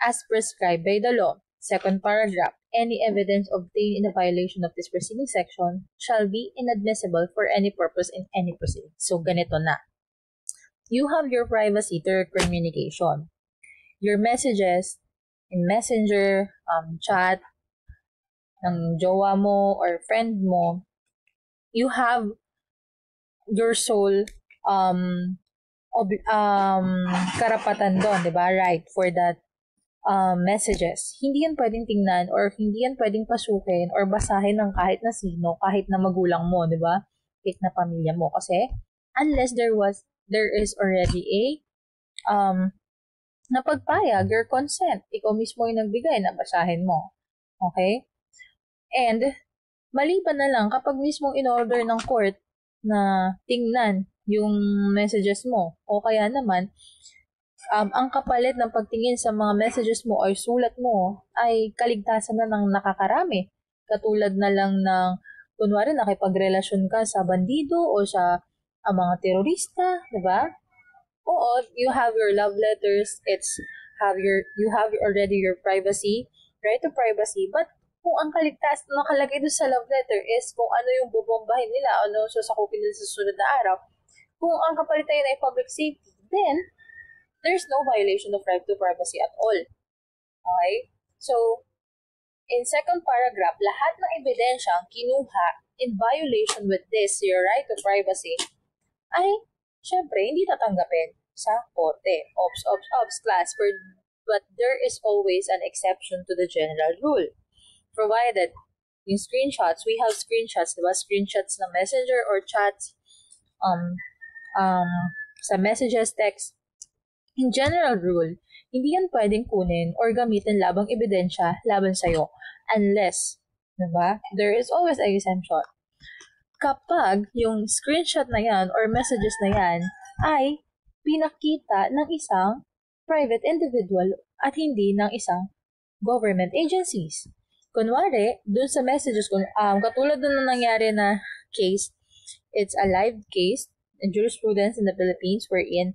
[SPEAKER 1] as prescribed by the law. Second paragraph. Any evidence obtained in a violation of this preceding section shall be inadmissible for any purpose in any proceeding. So, ganito na. You have your privacy to your communication. Your messages in messenger, chat, ng jowa mo or friend mo, you have your sole karapatan doon, di ba? Right for that messages. Hindi yan pwedeng tingnan or hindi yan pwedeng pasukin or basahin ng kahit na sino, kahit na magulang mo, di ba? Kahit na pamilya mo. Kasi, unless there is already a napagpayag, your consent. Ikaw mismo yung nagbigay na basahin mo. Okay? And, maliban na lang kapag mismo in-order ng court na tingnan yung messages mo o kaya naman, ang kapalit ng pagtingin sa mga messages mo or sulat mo ay kaligtasan na ng nakakarami. Katulad na lang ng, kunwari, nakipagrelasyon ka sa bandido o sa mga terorista, di ba? Oo, you have your love letters, you have already your privacy, right to privacy, but kung ang kaligtas nakalagay doon sa love letter is kung ano yung bubombahin nila, ano susakupin nila sa susunod na araw, kung ang kapalitan yun ay public safety, then there's no violation of right to privacy at all. Okay? So, in second paragraph, lahat ng ebidensya ang kinuha in violation with this, your right to privacy, ay, syempre, hindi tatanggapin sa korte. Ops, class. But there is always an exception to the general rule. Provided, yung screenshots, we have screenshots, diba? Screenshots na messenger or chats, sa messages, text. In general rule, hindi yan pwedeng kunin or gamitin labang ebidensya laban sa'yo unless, diba? There is always a exemption. Kapag yung screenshot na yan or messages na yan ay pinakita ng isang private individual at hindi ng isang government agencies. Kunwari, dun sa messages, katulad dun na nangyari na case, it's a live case in jurisprudence in the Philippines wherein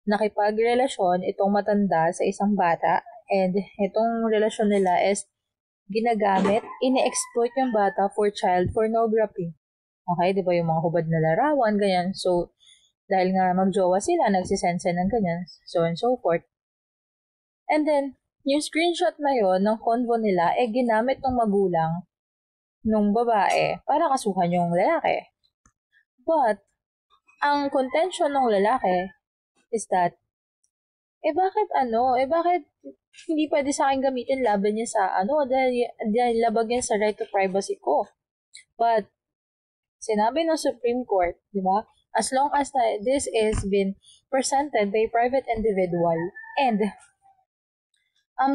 [SPEAKER 1] nakipagrelasyon itong matanda sa isang bata and itong relasyon nila is ginagamit, ine-exploit yung bata for child pornography. Okay, di ba yung mga hubad na larawan, ganyan. So, dahil nga magjowa sila, nagsisense ng ganyan, so and so forth. And then, yung screenshot na yon ng convo nila, ginamit ng magulang nung babae para kasuhan yung lalaki. But, ang contention ng lalaki is that bakit bakit hindi pwede sa akin gamitin laban niya sa dahil labag yan sa right to privacy ko. But, sinabi ng Supreme Court, di ba, as long as this is been presented by private individual and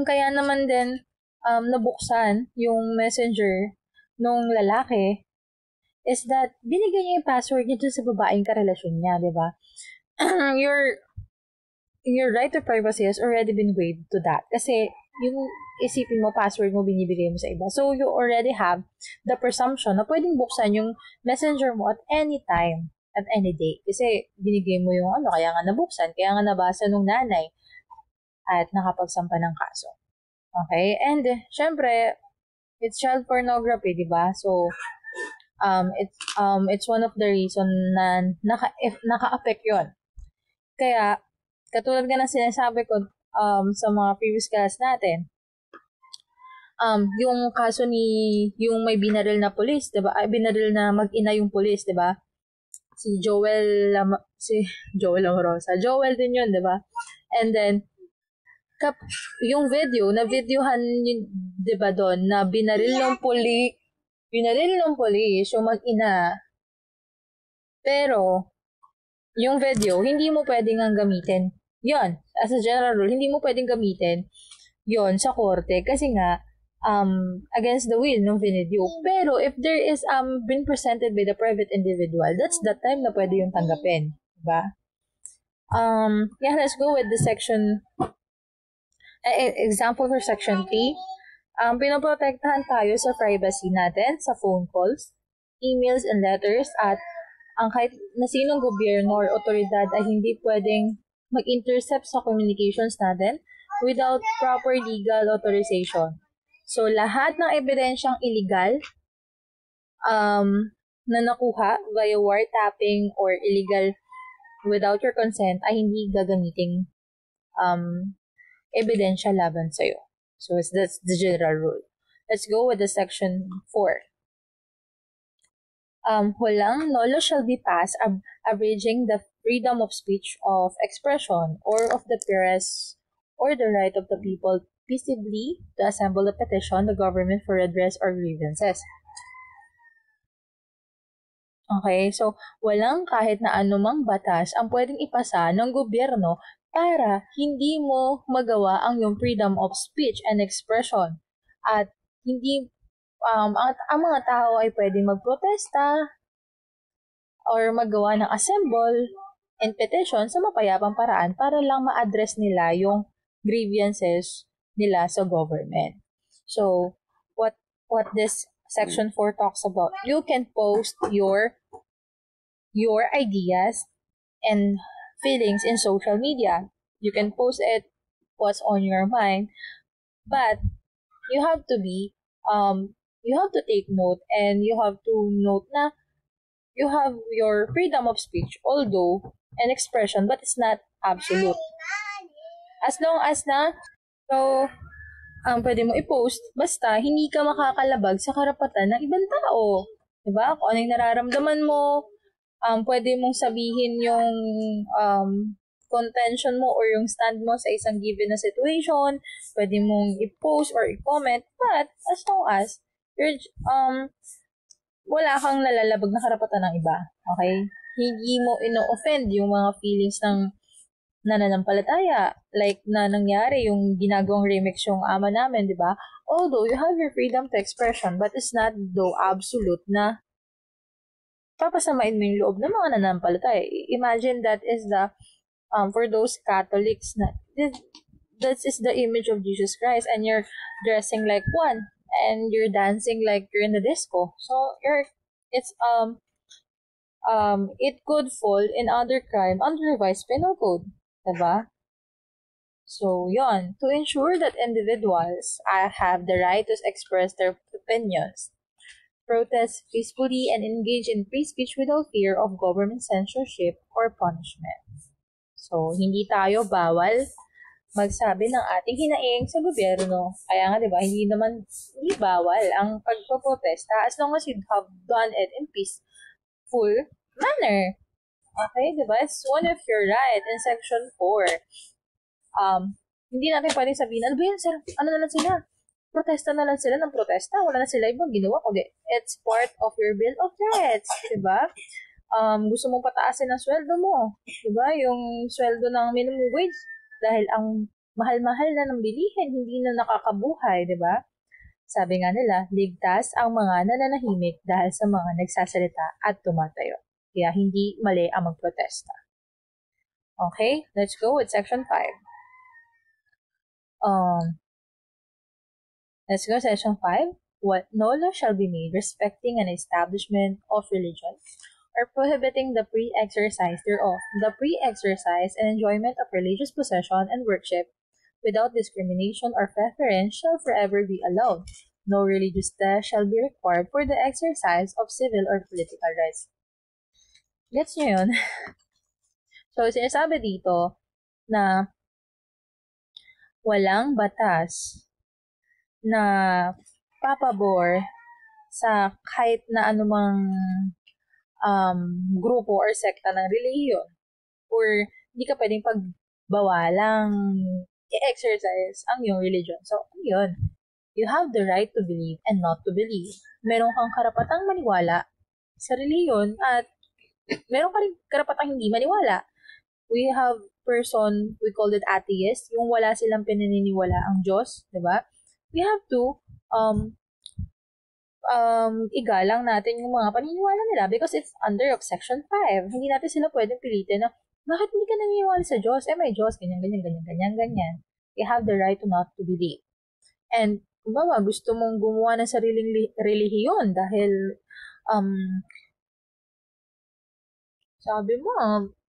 [SPEAKER 1] kaya naman din nabuksan yung messenger nung lalaki is that binigay niya yung password niya dun sa babaeng karelasyon niya, di ba? your your right to privacy has already been waived to that. Kasi yung isipin mo, password mo, binibigay mo sa iba. So, you already have the presumption na pwedeng buksan yung messenger mo at any time, at any day. Kasi binigay mo yung kaya nga nabuksan, kaya nga nabasa nung nanay at nakapagsampa ng kaso. Okay? And, syempre, it's child pornography, di ba? So, it's one of the reason na naka-affect yun. Kaya, katulad nga ng sinasabi ko sa mga previous class natin, yung kaso yung may binaril na police, diba? Ay, binaril na mag-ina yung police, diba? Si Joel Amorosa. Joel din yun, diba? And then, yung video, na-videohan yun, diba doon, na binaril ng police yung mag-ina. Pero, yung video, hindi mo pwedeng gamitin. Yon, as a general rule, hindi mo pwedeng gamitin yon sa korte kasi nga, against the will ng video. Pero, if there is been presented by the private individual, that's the time na pwede yung tanggapin. Diba? Yeah, let's go with the section, example for section 3. Pinoprotektahan tayo sa privacy natin sa phone calls, emails, and letters at ang kahit na sinong gobyerno or otoridad ay hindi pwedeng mag-intercept sa communications natin without proper legal authorization. So, lahat ng ebidensyang illegal na nakuha via wiretapping or illegal without your consent ay hindi gagamiting ebidensya laban sa'yo. So, that's the general rule. Let's go with the section 4. Walang no law shall be passed abridging the freedom of speech, of expression, or of the press, or the right of the people peaceably to assemble a petition the government for redress or grievances. Okay, so walang kahit na anumang batas ang pwedeng ipasa ng gobyerno para hindi mo magawa ang yung freedom of speech and expression at hindi ang mga tao ay pwedeng magprotesta or magawa ng assemble and petition sa mapayapang paraan para lang ma-address nila yung grievances nila sa government. So, what this section 4 talks about, you can post your ideas and feelings in social media. You can post it, what's on your mind, but you have to be you have to take note and you have to note na you have your freedom of speech, although an expression, but it's not absolute. As long as pwede mo i-post, basta hindi ka makakalabag sa karapatan ng ibang tao. Diba? Kung ano yung nararamdaman mo, pwede mong sabihin yung contention mo or yung stand mo sa isang given na situation, pwede mong i-post or i-comment, but as long as you're, wala kang nalalabag na karapatan ng iba, okay? Hindi mo ino-offend yung mga feelings ng nananampalataya, like na nangyari yung ginagawang remix yung ama namin, di ba? Although you have your freedom to expression, but it's not though absolute na papasamain mo yung loob ng mga nananampalataya. Imagine that is the for those Catholics na that is the image of Jesus Christ and you're dressing like one and you're dancing like you're in the disco. So it could fall in other crime under revised penal code, diba? So yon, to ensure that individuals have the right to express their opinions, protest peacefully, and engage in free speech without fear of government censorship or punishment. So, hindi tayo bawal magsabi ng ating hinaing sa gobyerno. Kaya nga, di ba, hindi bawal ang pagpoprotesta as long as you have done it in peaceful manner. Okay, di ba? It's one of your rights in Section 4. Hindi natin pwedeng sabihin, ano ba yan, sir? Ano na lang sila? Protesta na lang sila ng protesta. Wala na sila ibang ginawa. Kundi, it's part of your bill of rights. Diba? Gusto mong pataasin ang sweldo mo. Diba? Yung sweldo ng minimum wage. Dahil ang mahal-mahal na ng bilihin, hindi na nakakabuhay. Diba? Sabi nga nila, ligtas ang mga nananahimik dahil sa mga nagsasalita at tumatayo. Kaya hindi mali ang magprotesta. Okay, let's go with section 5. Let's go section 5. What no law shall be made respecting an establishment of religion or prohibiting the free exercise thereof, the free exercise and enjoyment of religious possession and worship without discrimination or preference shall forever be allowed. No religious test shall be required for the exercise of civil or political rights. Gets nyo yun? So, sinasabi dito na walang batas na papabor sa kahit na anumang grupo or sekta ng relihiyon. Or hindi ka pwedeng pagbawalang i-exercise ang iyong religion. So, ano yun? You have the right to believe and not to believe. Meron kang karapatang maniwala sa relihiyon at meron ka rin karapatang hindi maniwala. We have person, we call it atheist, yung wala silang pinaniniwala ang Diyos, di ba? We have to igalang natin yung mga paniniwala nila because it's under of section 5. Hindi natin sila pwedeng pilitin na bakit hindi ka naniniwala sa Diyos? May Diyos, ganyan. You have the right to not to believe. And kung ba, gusto mong gumawa ng sariling relihiyon dahil sabi mo,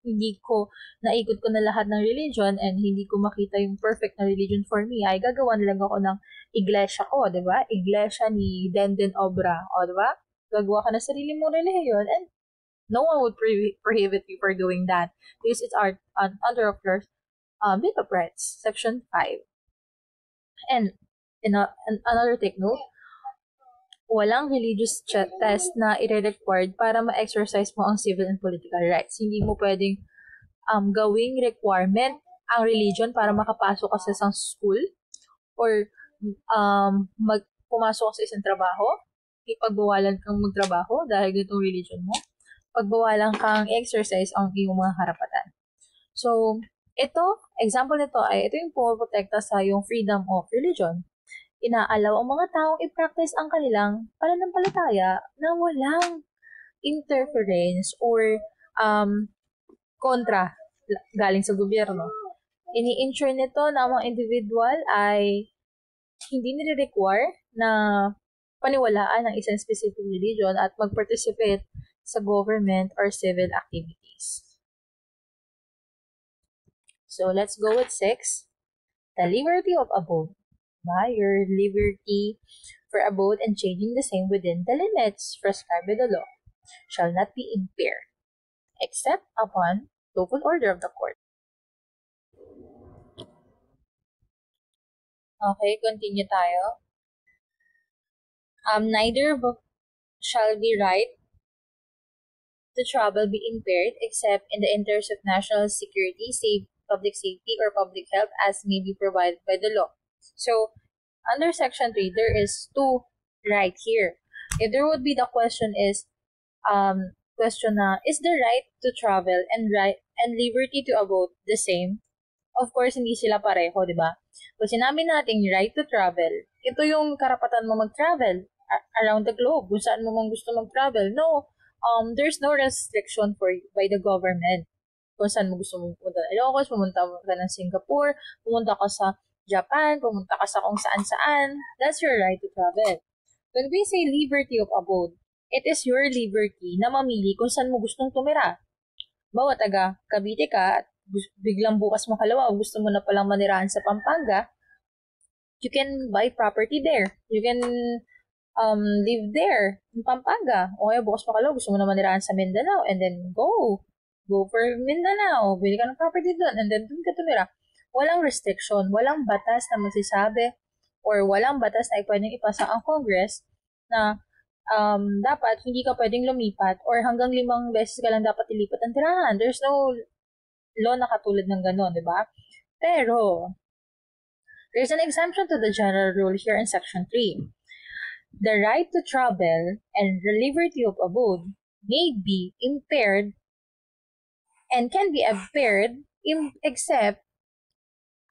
[SPEAKER 1] hindi ko, naikot ko na lahat ng religion and hindi ko makita yung perfect na religion for me, ay gagawa na lang ako ng iglesia ko, di ba? Iglesia ni Denden Obra, o di ba? Gagawa ka na sarili mong religion and no one would prohibit you for doing that because it's under of your Bill of Rights, Section 5. And another take note, walang religious test na i-required para ma-exercise mo ang civil and political rights. Hindi mo pwedeng gawing requirement ang religion para makapasok ka sa isang school or pumasok ka sa isang trabaho. Ipagbawalan kang magtrabaho dahil ganitong religion mo. Pagbawalan kang exercise ang iyong mga karapatan. So, example nito ay ito yung pumoprotekta sa yung freedom of religion. Inaalaw ang mga taong i-practice ang kanilang pananampalataya na walang interference or kontra galing sa gobyerno. Ini-ensure nito na ang mga individual ay hindi nire-require na paniwalaan ng isang specific religion at mag-participate sa government or civil activities. So, let's go with 6. The liberty of abode. Your liberty for abode and changing the same within the limits prescribed by the law shall not be impaired, except upon lawful order of the court. Okay, continue tayo. Neither shall be right to travel be impaired except in the interest of national security, public safety, or public health as may be provided by the law. So, under Section 3, there is 2 right here. If there would be the question is, is the right to travel and liberty to abode the same? Of course, hindi sila pareho, di ba? Kung sinabi natin right to travel, ito yung karapatan mo mag-travel around the globe, kung saan mo mang gusto mag-travel. No, there's no restriction by the government kung saan mo gusto mong pumunta. Ilocos, pumunta ka ng Singapore, pumunta ka sa Japan, pumunta ka sa kung saan-saan. That's your right to travel. When we say liberty of abode, it is your liberty na mamili kung saan mo gustong tumira. Bawa taga Cavite ka at biglang bukas makalawa o gusto mo na palang manirahan sa Pampanga, you can buy property there. You can live there in Pampanga. O kaya bukas makalawa gusto mo na manirahan sa Mindanao and then go for Mindanao. Bili ka ng property doon and then doon ka tumira. Walang restriction, walang batas na magsasabi or walang batas na pwedeng ipasa ang Congress na dapat hindi ka pwedeng lumipat or hanggang 5 beses ka lang dapat ilipat ang tirahan. There's no law na katulad ng gano'n, di ba? Pero, there's an exemption to the general rule here in Section 3. The right to travel and the liberty of abode may be impaired and can be impaired except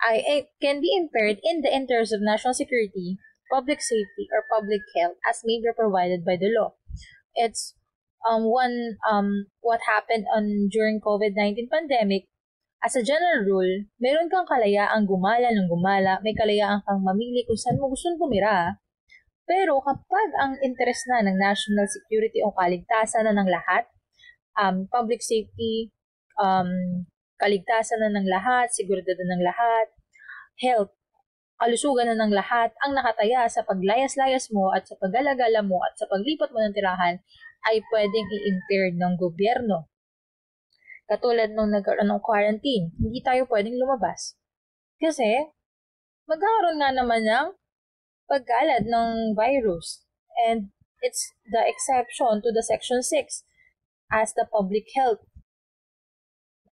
[SPEAKER 1] it can be impaired in the interest of national security, public safety, or public health as may be provided by the law. It's what happened on during COVID-19 pandemic. As a general rule, meron kang kalayaang gumala ng gumala, may kalayaan kang mamili kung saan mo gustong tumira. Pero kapag ang interest na ng national security o kaligtasan na ng lahat, public safety, kaligtasan na ng lahat, seguridad na ng lahat, health, kalusugan na ng lahat, ang nakataya sa paglayas-layas mo at sa paggalagala mo at sa paglipat mo ng tirahan ay pwedeng i-impair ng gobyerno. Katulad nung nagkaroon ng quarantine, hindi tayo pwedeng lumabas. Kasi, magkakaroon nga naman ng pagkalat ng virus. And it's the exception to the Section 6 as the public health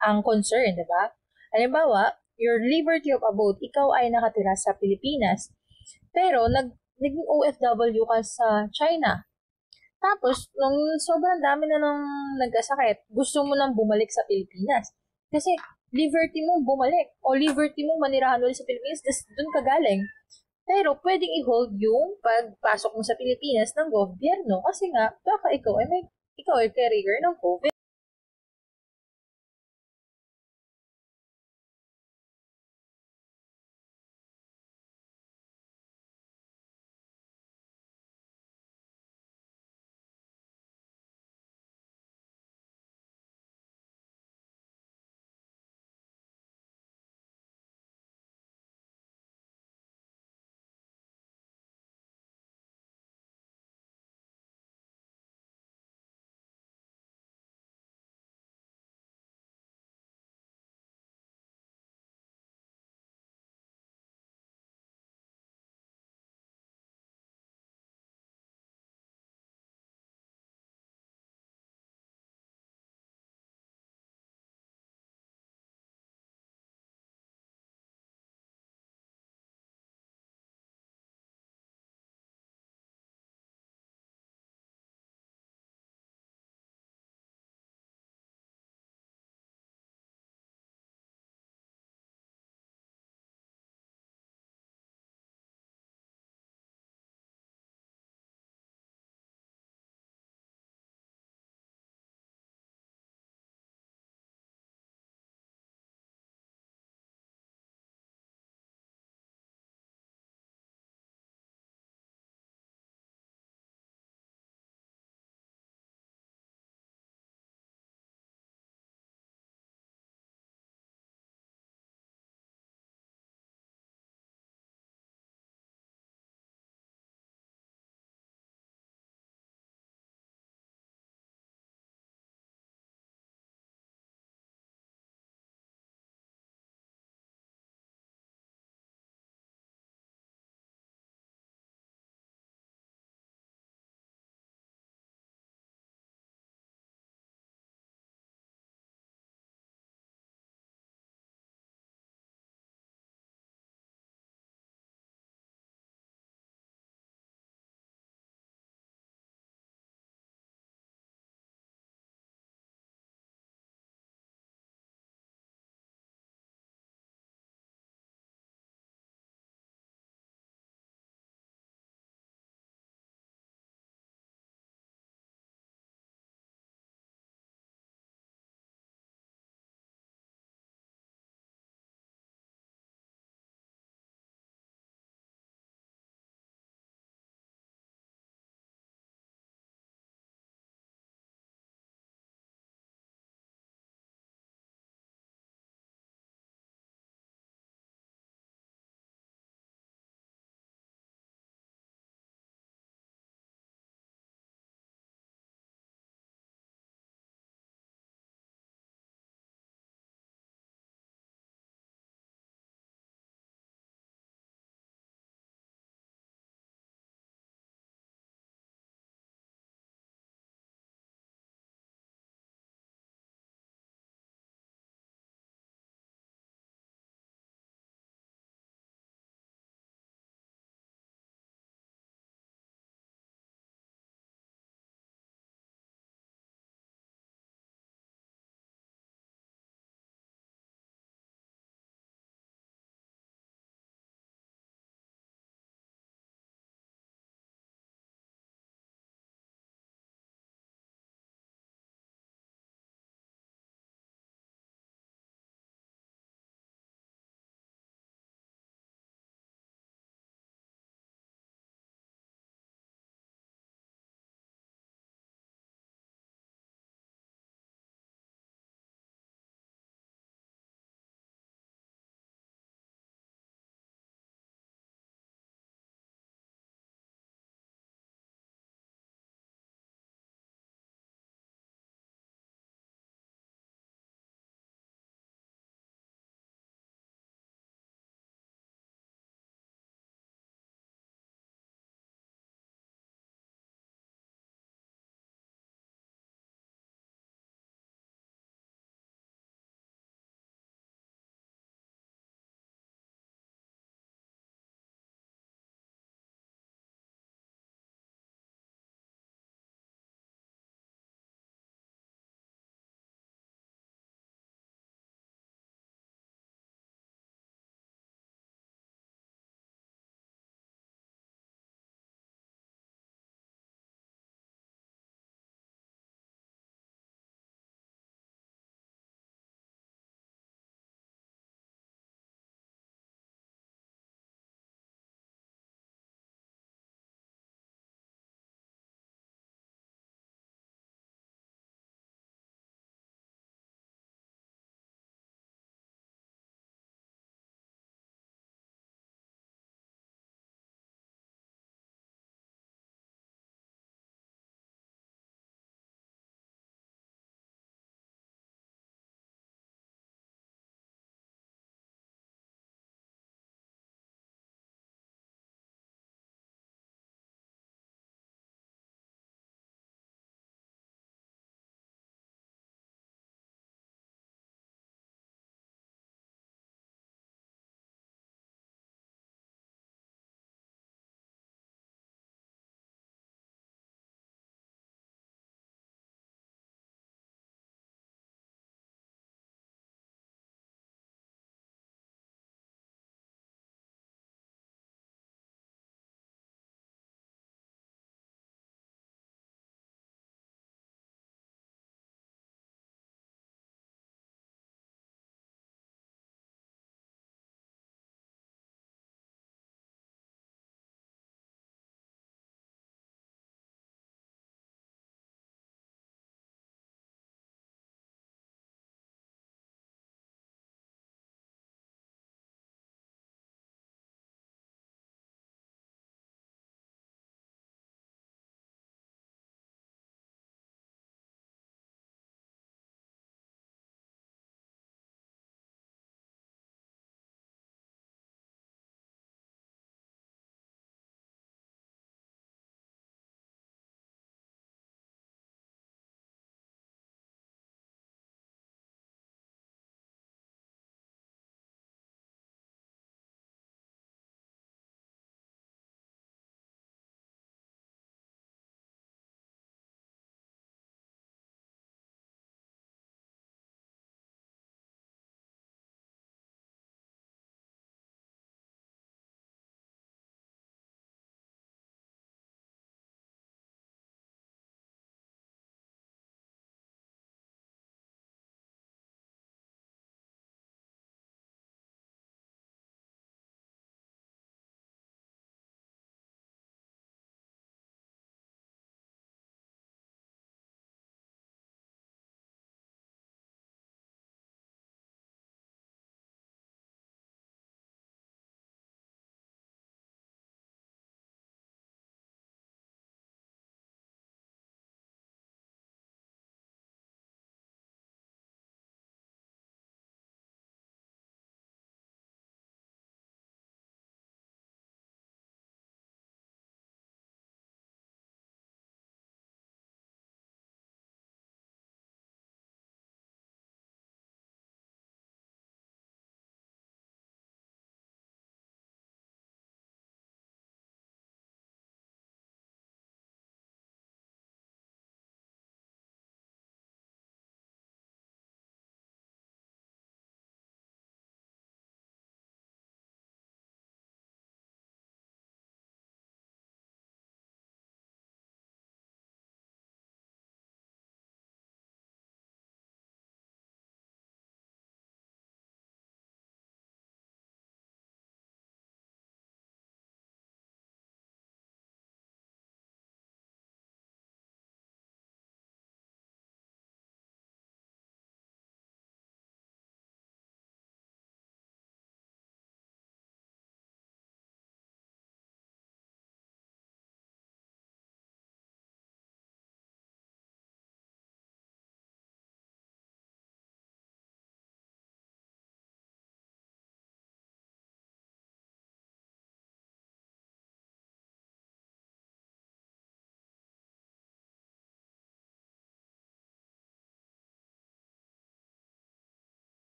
[SPEAKER 1] ang concern, di ba? Halimbawa, your liberty of abode, ikaw ay nakatira sa Pilipinas, pero naging OFW ka sa China. Tapos, nung sobrang dami na nung nagkasakit, gusto mo nang bumalik sa Pilipinas. Kasi, liberty mong bumalik o liberty mong manirahan ulit sa Pilipinas, doon ka galing. Pero, pwedeng i-hold yung pagpasok mo sa Pilipinas ng gobyerno kasi nga, baka ikaw ay carrier ng COVID.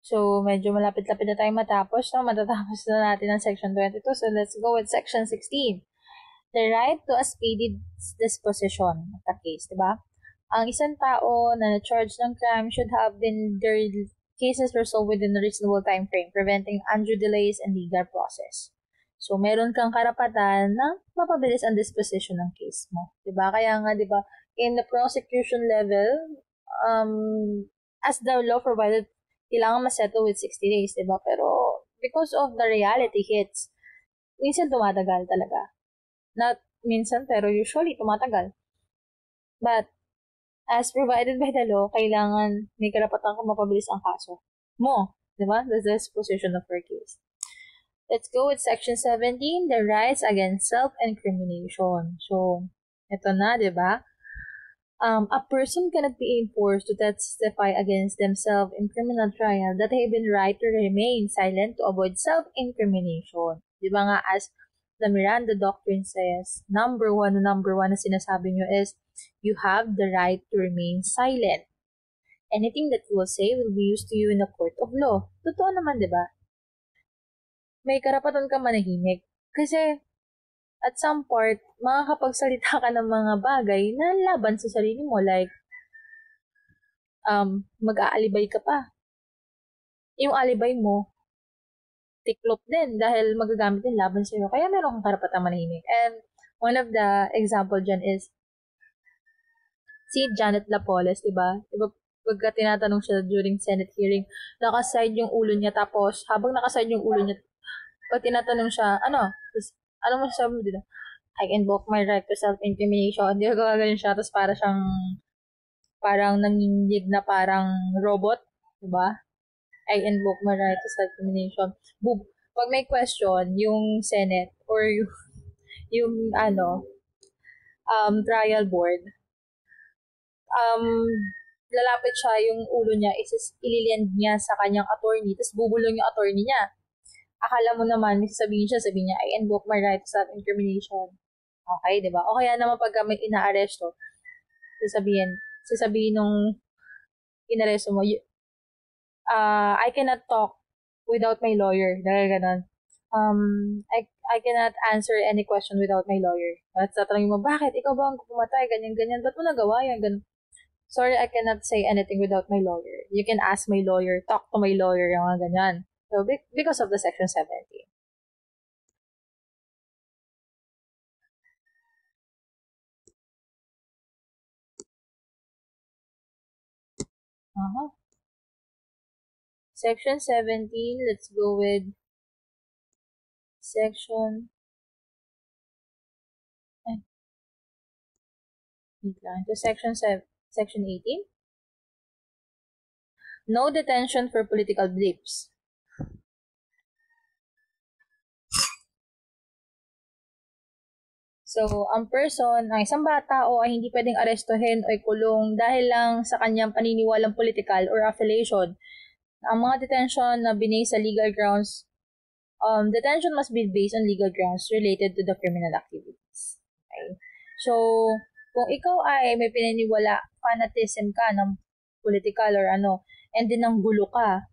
[SPEAKER 1] So, medyo malapit-lapit na tayo matapos, no? Matatapos na natin ang section 22. So, let's go with section 16. The right to a speedy disposition of the case, diba? Ang isang tao na na-charge ng crime should have been their cases resolved within a reasonable time frame, preventing undue delays in legal process. So, meron kang karapatan na mapabilis ang disposition ng case mo. Diba? Kaya nga, diba, in the prosecution level, as the law provided, kailangan ma-settle with 60 days, diba? Pero, because of the reality hits, minsan tumatagal talaga. Not minsan, pero usually tumatagal. But, as provided by the law, kailangan may karapatan kang mapabilis ang kaso mo. Diba? The disposition of your case. Let's go with section 17, the rights against self-incrimination. So, ito na, diba? A person cannot be enforced to testify against themselves in criminal trial that they have been right to remain silent to avoid self-incrimination. Di ba nga, as the Miranda Doctrine says, number one na sinasabi nyo is, you have the right to remain silent. Anything that you will say will be used to you in a court of law. Totoo naman, di ba? May karapatan ka manahimik. Kasi, at some part, makakapagsalita ka ng mga bagay na laban sa sarili mo. Like, mag-aalibay ka pa. Yung alibay mo, tiklop din dahil magagamit din laban sa'yo. Kaya meron kang karapatang manahimik. And one of the example dyan is si Janet Lapoles, diba? Diba, pagka tinatanong siya during Senate hearing, nakaside yung ulo niya, tapos habang nakaside yung ulo niya, pag tinatanong siya, ano mo sabi mo dito? I invoke my right to self-incrimination. Hindi ko gagawin siya. Tapos parang nanginginig na parang robot. Diba? I invoke my right to self-incrimination. Pag may question, yung Senate or yung trial board, lalapit siya yung ulo niya, ililend niya sa kanyang attorney, tapos bubulong yung attorney niya. Akala mo naman, may sabihin niya, I invoke my right to self-incrimination. Okay, di ba? O kaya naman pag may inaaresto, sasabihin nung inaresto mo, I cannot talk without my lawyer. Dahil ganun. I cannot answer any question without my lawyer. At tatanungin mo, bakit? Ikaw ba ang pumatay? Ganyan. Ba't mo nagawa yan? Ganun. Sorry, I cannot say anything without my lawyer. You can ask my lawyer, talk to my lawyer, yung mga ganyan. So, because of the section 17. Section 17, let's go with section... So, section 18. No detention for political beliefs. So, ang isang bata ay hindi pwedeng arestuhin o ikulong dahil lang sa kanyang paniniwalang political or affiliation. Ang mga detention na binase sa legal grounds, detention must be based on legal grounds related to the criminal activities. Okay? So, kung ikaw ay may pininiwala, fanatism ka ng political or and din gulo ka,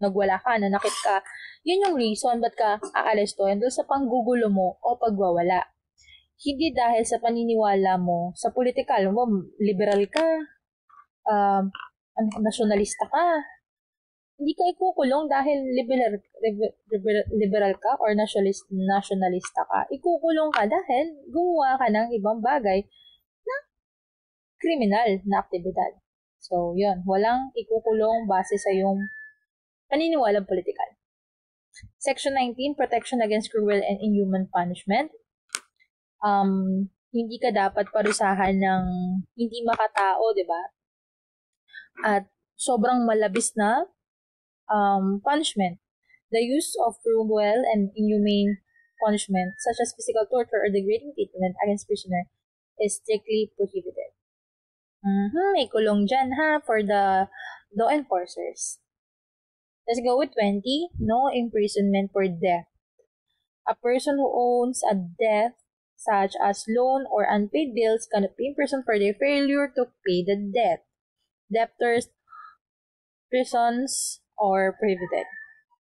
[SPEAKER 1] nagwala ka, nanakit ka, yun yung reason ba't ka aarestuhin doon sa panggugulo mo o pagwawala. Hindi dahil sa paniniwala mo sa political mo, liberal ka, nasyonalista ka. Hindi ka ikukulong dahil liberal ka or nationalista ka. Ikukulong ka dahil gumawa ka ng ibang bagay na kriminal na aktibidad. So, yun. Walang ikukulong base sa yung paniniwalang political. Section 19, Protection Against Cruel and Inhuman Punishment. Hindi ka dapat parusahan ng hindi makatao, di ba? At sobrang malabis na punishment. The use of cruel and inhumane punishment, such as physical torture or degrading treatment against prisoner, is strictly prohibited. May kulong dyan, for the law enforcers. Let's go with 20. No imprisonment for debt. A person who owns a debt such as loan or unpaid bills cannot be imprisoned for their failure to pay the debt. Debtors, prisons, or prohibited.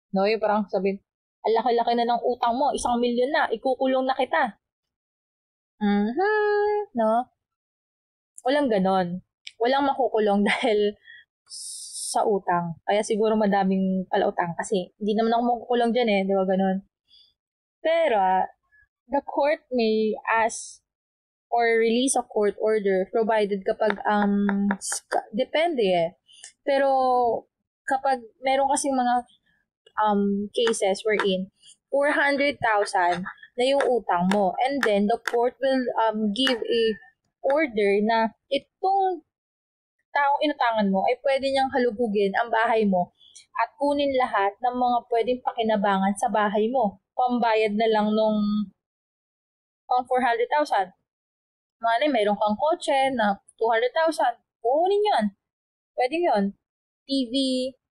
[SPEAKER 1] No, yung parang sabihin, ang laki-laki na ng utang mo, 1,000,000 na, ikukulong na kita. No? Walang ganon. Walang makukulong dahil sa utang. Kaya siguro madaming palautang kasi hindi naman ako makukulong dyan di ba ganon? Pero, the court may ask or release a court order provided kapag, depende Pero, kapag meron kasing mga cases wherein 400,000 na yung utang mo and then the court will give a order na itong taong inutangan mo ay pwede niyang halugugin ang bahay mo at kunin lahat ng mga pwedeng pakinabangan sa bahay mo. Pambayad na lang nung pang 400,000. Mali, mayroon kang kotse na 200,000. Kunin yun. Pwede yun. TV,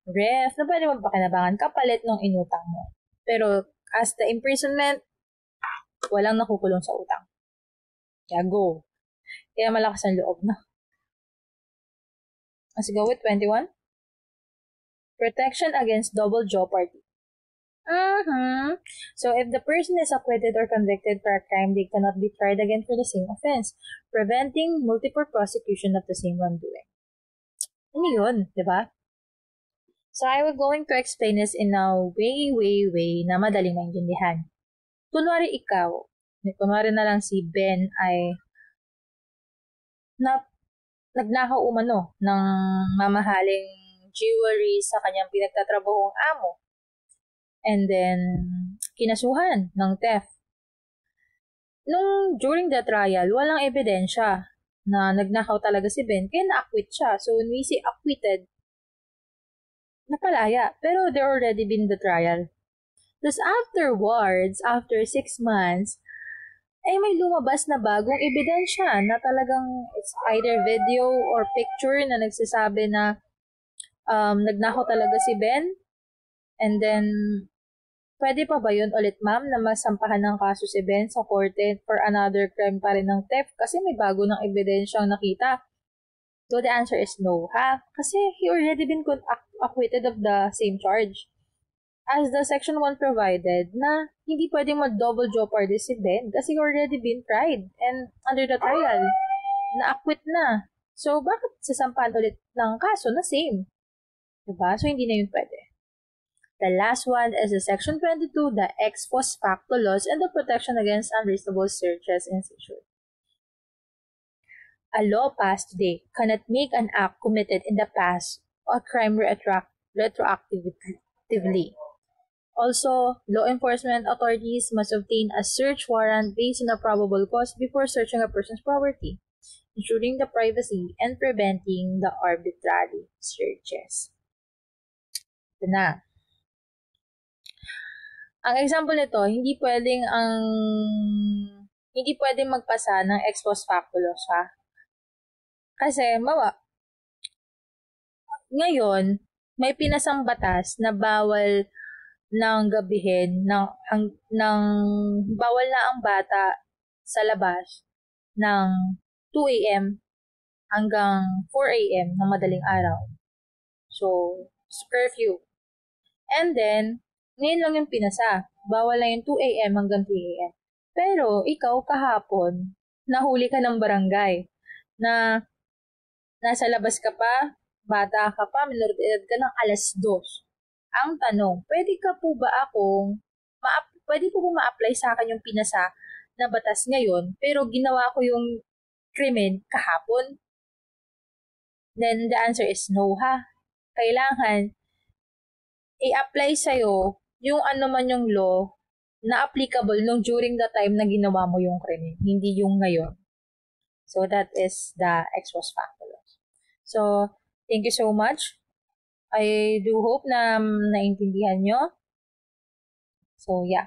[SPEAKER 1] ref, na pwede magpakinabangan kapalit ng inutang mo. Pero as the imprisonment, walang nakukulong sa utang. Kaya go. Kaya malakas ang loob na. Let's go with 21. Protection against double jeopardy. So, if the person is acquitted or convicted for a crime, they cannot be tried again for the same offense, preventing multiple prosecution of the same wrongdoing. Ano yun, di ba? So, I will going to explain this in a way na madaling maintindihan. Kunwari ikaw, kunwari na lang si Ben ay nagnakaw umano ng mamahaling jewelry sa kanyang pinagtatrabahong amo. And then, kinasuhan ng theft. During the trial, walang ebidensya na nagnakaw talaga si Ben, kaya na-acquit siya. So, when we say acquitted, napalaya. Pero there already been the trial. Thus, afterwards, after 6 months, ay may lumabas na bagong ebidensya na talagang it's either video or picture na nagsasabi na nagnakaw talaga si Ben. And then, pwede pa ba yun ulit, ma'am, na masampahan ng kaso si Ben sa korte for another crime pa rin ng theft? Kasi may bago ng ebidensyang nakita. So, the answer is no, ha? Kasi he already been acquitted of the same charge. As the Section 1 provided, na hindi pwedeng mag-double jeopardy si Ben kasi he already been tried and under the trial, na-acquit na. So, bakit sasampahan ulit ng kaso na same? Diba? So, hindi na yun pwede. The last one is the Section 22, the ex post facto laws and the protection against unreasonable searches and seizure. A law passed today cannot make an act committed in the past a crime retroactively. Also, law enforcement authorities must obtain a search warrant based on a probable cause before searching a person's property, ensuring the privacy and preventing the arbitrary searches. Ito na. Ang example nito, hindi pwedeng magpasa ng ex post facto laws, ha? Kasi, ngayon, may pinasang batas na bawal ng gabihin bawal na ang bata sa labas ng 2 a.m. hanggang 4 a.m. ng madaling araw. So, curfew. And then, ngayon lang yung pinasa. Bawal lang yung 2 a.m. hanggang 3 a.m. Pero, ikaw kahapon, nahuli ka ng barangay na nasa labas ka pa, bata ka pa, minor de edad ka ng 2:00. Ang tanong, pwede po ba ma-apply sa akin yung pinasa na batas ngayon, pero ginawa ko yung krimen kahapon? Then, the answer is no, ha? Kailangan i-apply sa'yo yung ano man yung law na applicable nung during the time na ginawa mo yung krimen, hindi yung ngayon. So, that is the ex post facto laws. So, thank you so much. I do hope na naintindihan nyo. So, yeah.